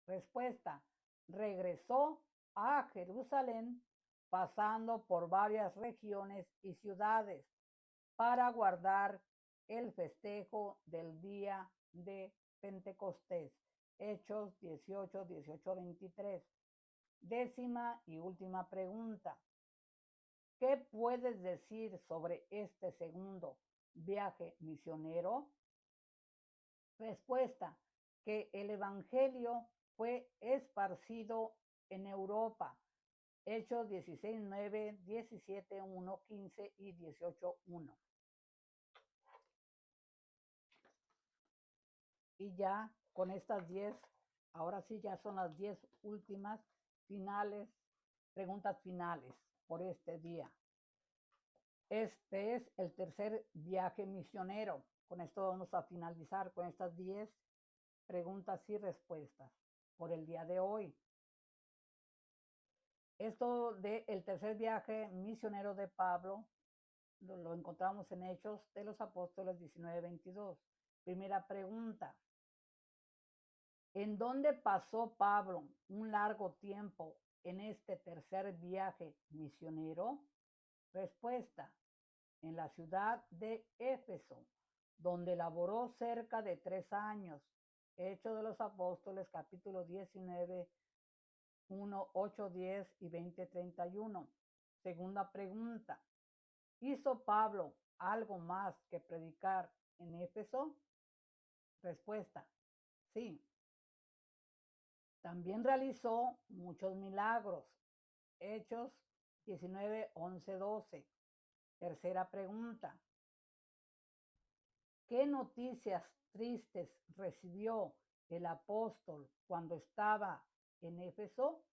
Respuesta. Regresó a Jerusalén pasando por varias regiones y ciudades para guardar el festejo del día de Pentecostés. Hechos 18, 18, 23. Décima y última pregunta. ¿Qué puedes decir sobre este segundo viaje misionero? Respuesta, que el Evangelio fue esparcido en Europa. Hechos 16, 9, 17, 1, 15 y 18, 1. Y ya con estas 10, ahora sí ya son las 10 últimas finales, preguntas finales por este día. Este es el tercer viaje misionero. Con esto vamos a finalizar con estas 10 preguntas y respuestas por el día de hoy. Esto del tercer viaje misionero de Pablo lo encontramos en Hechos de los Apóstoles 19:22. Primera pregunta. ¿En dónde pasó Pablo un largo tiempo en este tercer viaje misionero? Respuesta. En la ciudad de Éfeso, donde laboró cerca de 3 años. Hechos de los Apóstoles, capítulo 19, 1, 8, 10 y 20, 31. Segunda pregunta. ¿Hizo Pablo algo más que predicar en Éfeso? Respuesta. Sí. También realizó muchos milagros. Hechos 19, 11, 12. Tercera pregunta. ¿Qué noticias tristes recibió el apóstol cuando estaba en Éfeso?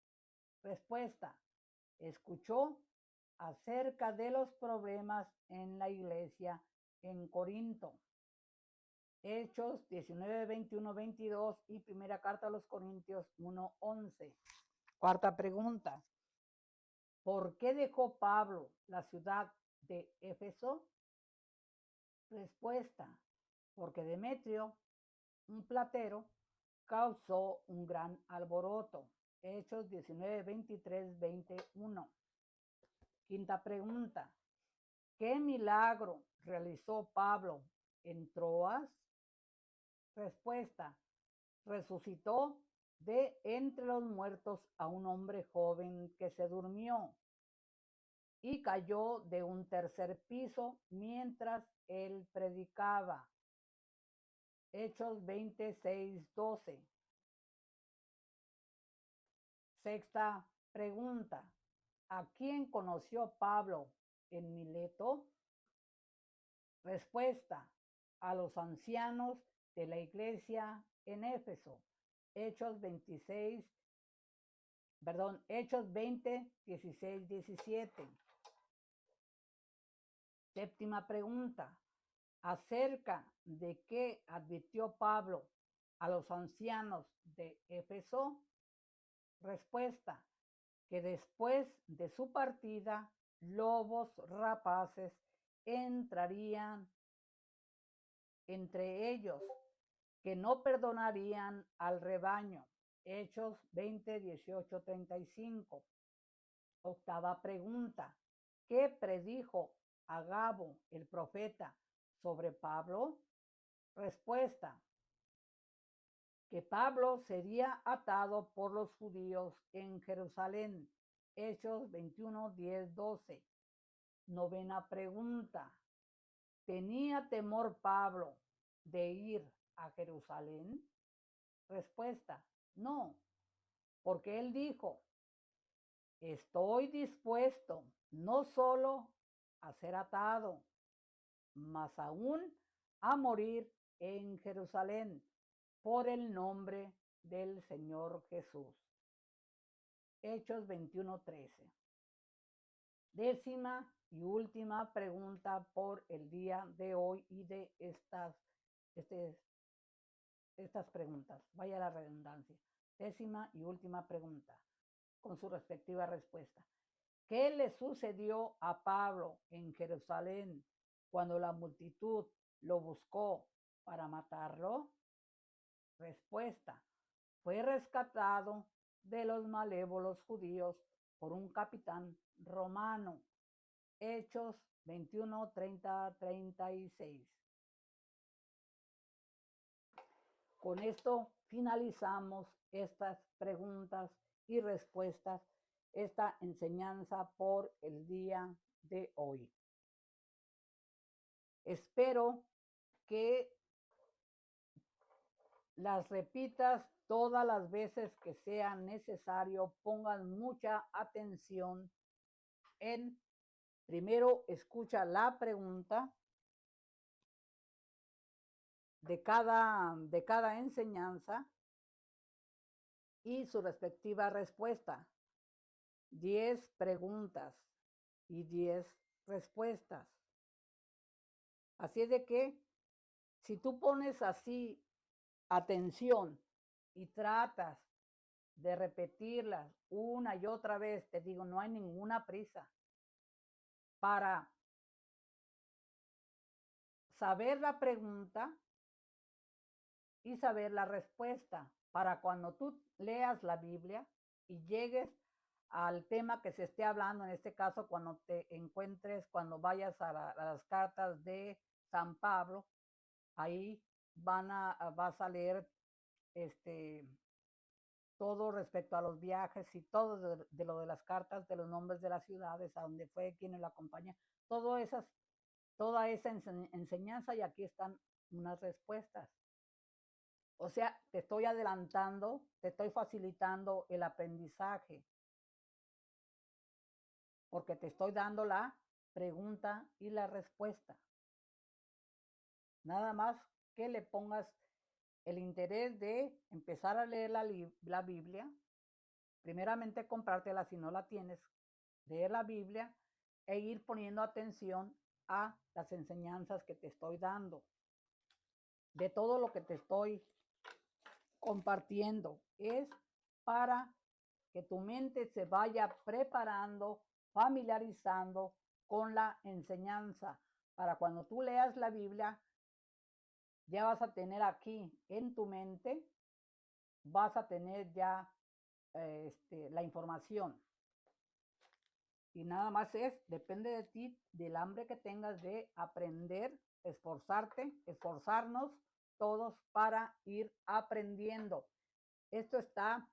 Respuesta. Escuchó acerca de los problemas en la iglesia en Corinto. Hechos 19, 21, 22 y primera carta a los Corintios 1, 11. Cuarta pregunta. ¿Por qué dejó Pablo la ciudad de Éfeso? Respuesta. Porque Demetrio, un platero, causó un gran alboroto. Hechos 19, 23, 21. Quinta pregunta. ¿Qué milagro realizó Pablo en Troas? Respuesta. Resucitó de entre los muertos a un hombre joven que se durmió y cayó de un tercer piso mientras él predicaba. Hechos 26, 12. Sexta pregunta. ¿A quién conoció Pablo en Mileto? Respuesta. A los ancianos de la iglesia en Éfeso. Hechos 20, 16, 17. Séptima pregunta. ¿Acerca de qué advirtió Pablo a los ancianos de Éfeso? Respuesta. Que después de su partida, lobos rapaces entrarían entre ellos, que no perdonarían al rebaño. Hechos 20, 18, 35. Octava pregunta. ¿Qué predijo Agabo, el profeta, sobre Pablo? Respuesta. Que Pablo sería atado por los judíos en Jerusalén. Hechos 21, 10, 12. Novena pregunta. ¿Tenía temor Pablo de ir a Jerusalén? Respuesta. No, porque él dijo, estoy dispuesto no solo a ser atado, mas aún a morir en Jerusalén por el nombre del Señor Jesús. Hechos 21, 13. Décima y última pregunta por el día de hoy y de estas preguntas. Vaya la redundancia. Décima y última pregunta con su respectiva respuesta. ¿Qué le sucedió a Pablo en Jerusalén cuando la multitud lo buscó para matarlo? Respuesta: fue rescatado de los malévolos judíos por un capitán romano. Hechos 21, 30, 36. Con esto finalizamos estas preguntas y respuestas, esta enseñanza por el día de hoy. Espero que las repitas todas las veces que sea necesario, pongan mucha atención en, primero escucha la pregunta de cada enseñanza y su respectiva respuesta. 10 preguntas y 10 respuestas. Así es de que si tú pones así atención y tratas de repetirlas una y otra vez, te digo, no hay ninguna prisa para saber la pregunta y saber la respuesta, para cuando tú leas la Biblia y llegues al tema que se esté hablando, en este caso cuando te encuentres, cuando vayas a las cartas de San Pablo, ahí vas a leer todo respecto a los viajes y todo de lo de las cartas, de los nombres de las ciudades, a dónde fue, quién lo acompaña, toda esa enseñanza, y aquí están unas respuestas. O sea, te estoy adelantando, te estoy facilitando el aprendizaje, porque te estoy dando la pregunta y la respuesta. Nada más que le pongas el interés de empezar a leer la Biblia, primeramente comprártela si no la tienes, leer la Biblia e ir poniendo atención a las enseñanzas que te estoy dando, de todo lo que te estoy compartiendo. Es para que tu mente se vaya preparando, familiarizando con la enseñanza, para cuando tú leas la Biblia, ya vas a tener aquí en tu mente, vas a tener ya la información. Y nada más depende de ti, del hambre que tengas de aprender, esforzarte, esforzarnos todos para ir aprendiendo. Esto está,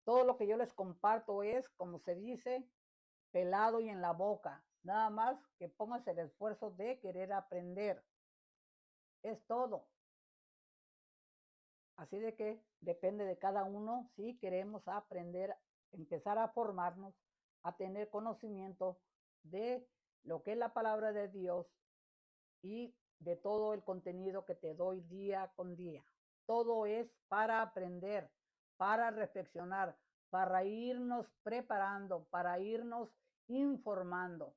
todo lo que yo les comparto es, como se dice, pelado y en la boca. Nada más que pongas el esfuerzo de querer aprender. Es todo. Así de que depende de cada uno si queremos aprender, empezar a formarnos, a tener conocimiento de lo que es la palabra de Dios y de todo el contenido que te doy día con día. Todo es para aprender, para reflexionar, para irnos preparando, para irnos informando,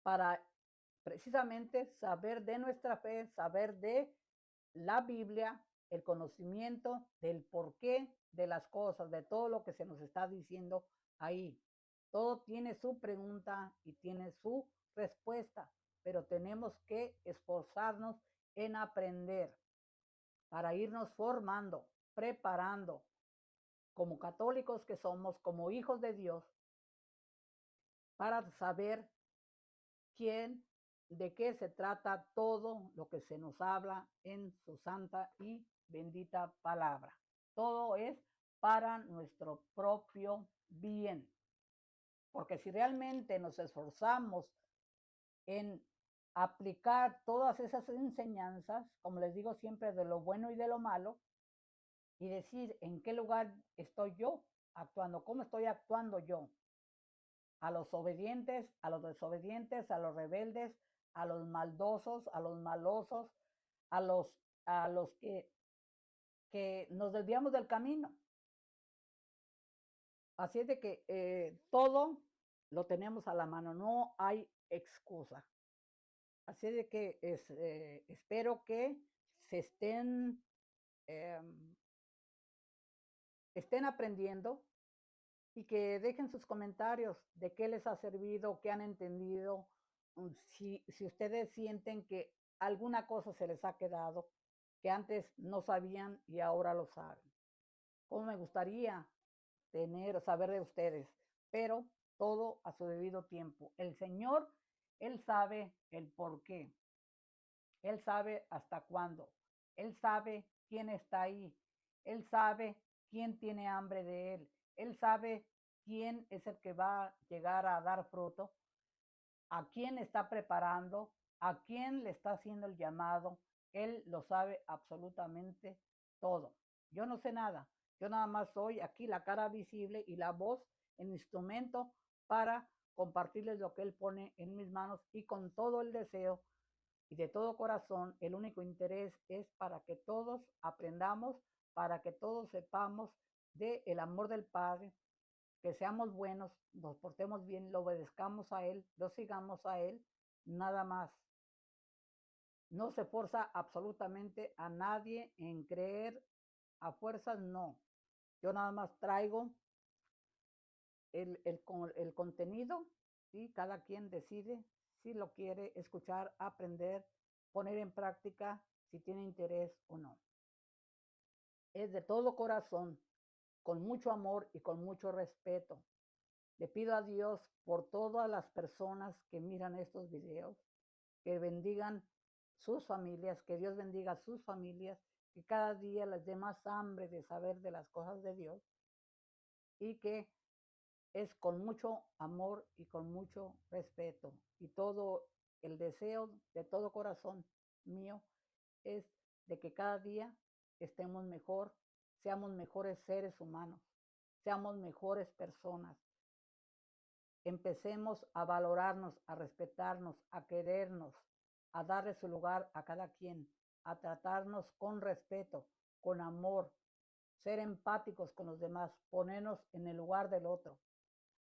para precisamente saber de nuestra fe, saber de la Biblia, el conocimiento del porqué de las cosas, de todo lo que se nos está diciendo ahí. Todo tiene su pregunta y tiene su respuesta, pero tenemos que esforzarnos en aprender para irnos formando, preparando como católicos que somos, como hijos de Dios, para saber quién, de qué se trata todo lo que se nos habla en su santa y bendita palabra. Todo es para nuestro propio bien. Porque si realmente nos esforzamos en aplicar todas esas enseñanzas, como les digo siempre, de lo bueno y de lo malo, y decir en qué lugar estoy yo actuando, cómo estoy actuando yo, a los obedientes, a los desobedientes, a los rebeldes, a los maldosos, a los malosos, a los que nos desviamos del camino. Así es de que todo lo tenemos a la mano, no hay excusa. Así es de que espero que se eh, estén aprendiendo y que dejen sus comentarios de qué les ha servido, qué han entendido, si ustedes sienten que alguna cosa se les ha quedado, que antes no sabían y ahora lo saben. Como me gustaría saber de ustedes, pero todo a su debido tiempo. El Señor, Él sabe el por qué. Él sabe hasta cuándo. Él sabe quién está ahí. Él sabe quién tiene hambre de Él. Él sabe quién es el que va a llegar a dar fruto, a quién está preparando, a quién le está haciendo el llamado. Él lo sabe absolutamente todo. Yo no sé nada. Yo nada más soy aquí la cara visible y la voz, el instrumento para compartirles lo que Él pone en mis manos y con todo el deseo y de todo corazón, el único interés es para que todos aprendamos, para que todos sepamos del amor del Padre, que seamos buenos, nos portemos bien, lo obedezcamos a Él, lo sigamos a Él, nada más. No se forza absolutamente a nadie en creer, a fuerzas no. Yo nada más traigo el contenido y cada quien decide si lo quiere escuchar, aprender, poner en práctica, si tiene interés o no. Es de todo corazón, con mucho amor y con mucho respeto. Le pido a Dios por todas las personas que miran estos videos, que bendigan sus familias, que Dios bendiga sus familias, que cada día les dé más hambre de saber de las cosas de Dios y que es con mucho amor y con mucho respeto. Y todo el deseo de todo corazón mío es de que cada día estemos mejor, seamos mejores seres humanos, seamos mejores personas. Empecemos a valorarnos, a respetarnos, a querernos, a darle su lugar a cada quien, a tratarnos con respeto, con amor, ser empáticos con los demás, ponernos en el lugar del otro,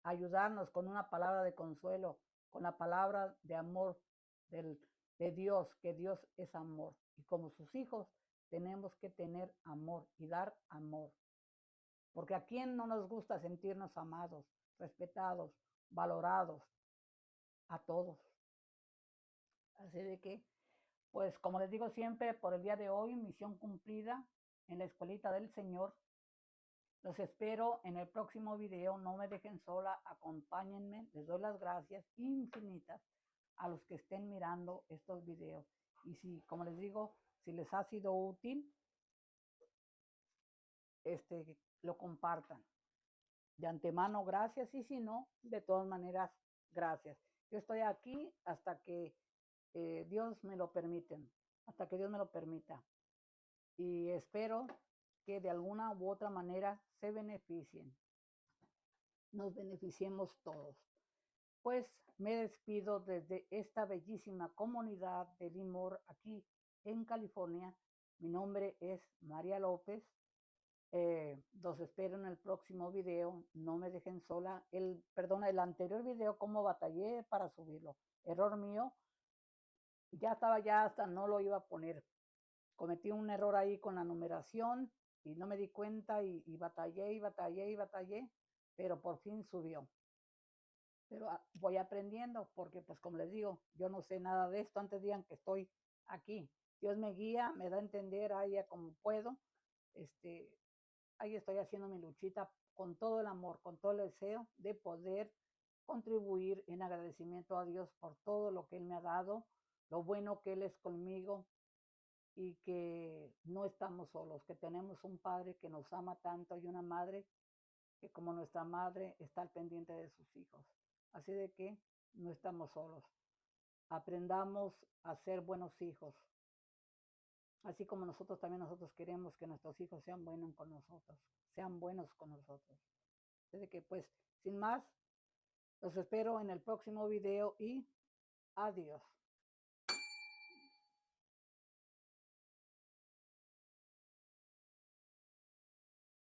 ayudarnos con una palabra de consuelo, con la palabra de amor de Dios, que Dios es amor. Y como sus hijos tenemos que tener amor y dar amor. Porque a quién no nos gusta sentirnos amados, respetados, valorados, a todos. Así de que, pues como les digo siempre, por el día de hoy, misión cumplida en la escuelita del Señor. Los espero en el próximo video. No me dejen sola, acompáñenme. Les doy las gracias infinitas a los que estén mirando estos videos. Y si, como les digo, si les ha sido útil, lo compartan. De antemano, gracias. Y si no, de todas maneras, gracias. Yo estoy aquí hasta que Dios me lo permiten, hasta que Dios me lo permita. Y espero que de alguna u otra manera se beneficien. Nos beneficiemos todos. Pues me despido desde esta bellísima comunidad de Lemoore aquí en California. Mi nombre es María López. Los espero en el próximo video. No me dejen sola. El anterior video, cómo batallé para subirlo. Error mío. Ya hasta no lo iba a poner. Cometí un error ahí con la numeración y no me di cuenta y batallé, pero por fin subió. Pero voy aprendiendo porque, pues como les digo, yo no sé nada de esto. Antes digan que estoy aquí. Dios me guía, me da a entender ahí como puedo. Ahí estoy haciendo mi luchita con todo el amor, con todo el deseo de poder contribuir en agradecimiento a Dios por todo lo que Él me ha dado, lo bueno que Él es conmigo y que no estamos solos, que tenemos un Padre que nos ama tanto y una madre que como nuestra madre está al pendiente de sus hijos. Así de que no estamos solos. Aprendamos a ser buenos hijos. Así como nosotros queremos que nuestros hijos sean buenos con nosotros, sean buenos con nosotros. Así de que pues, sin más, los espero en el próximo video y adiós.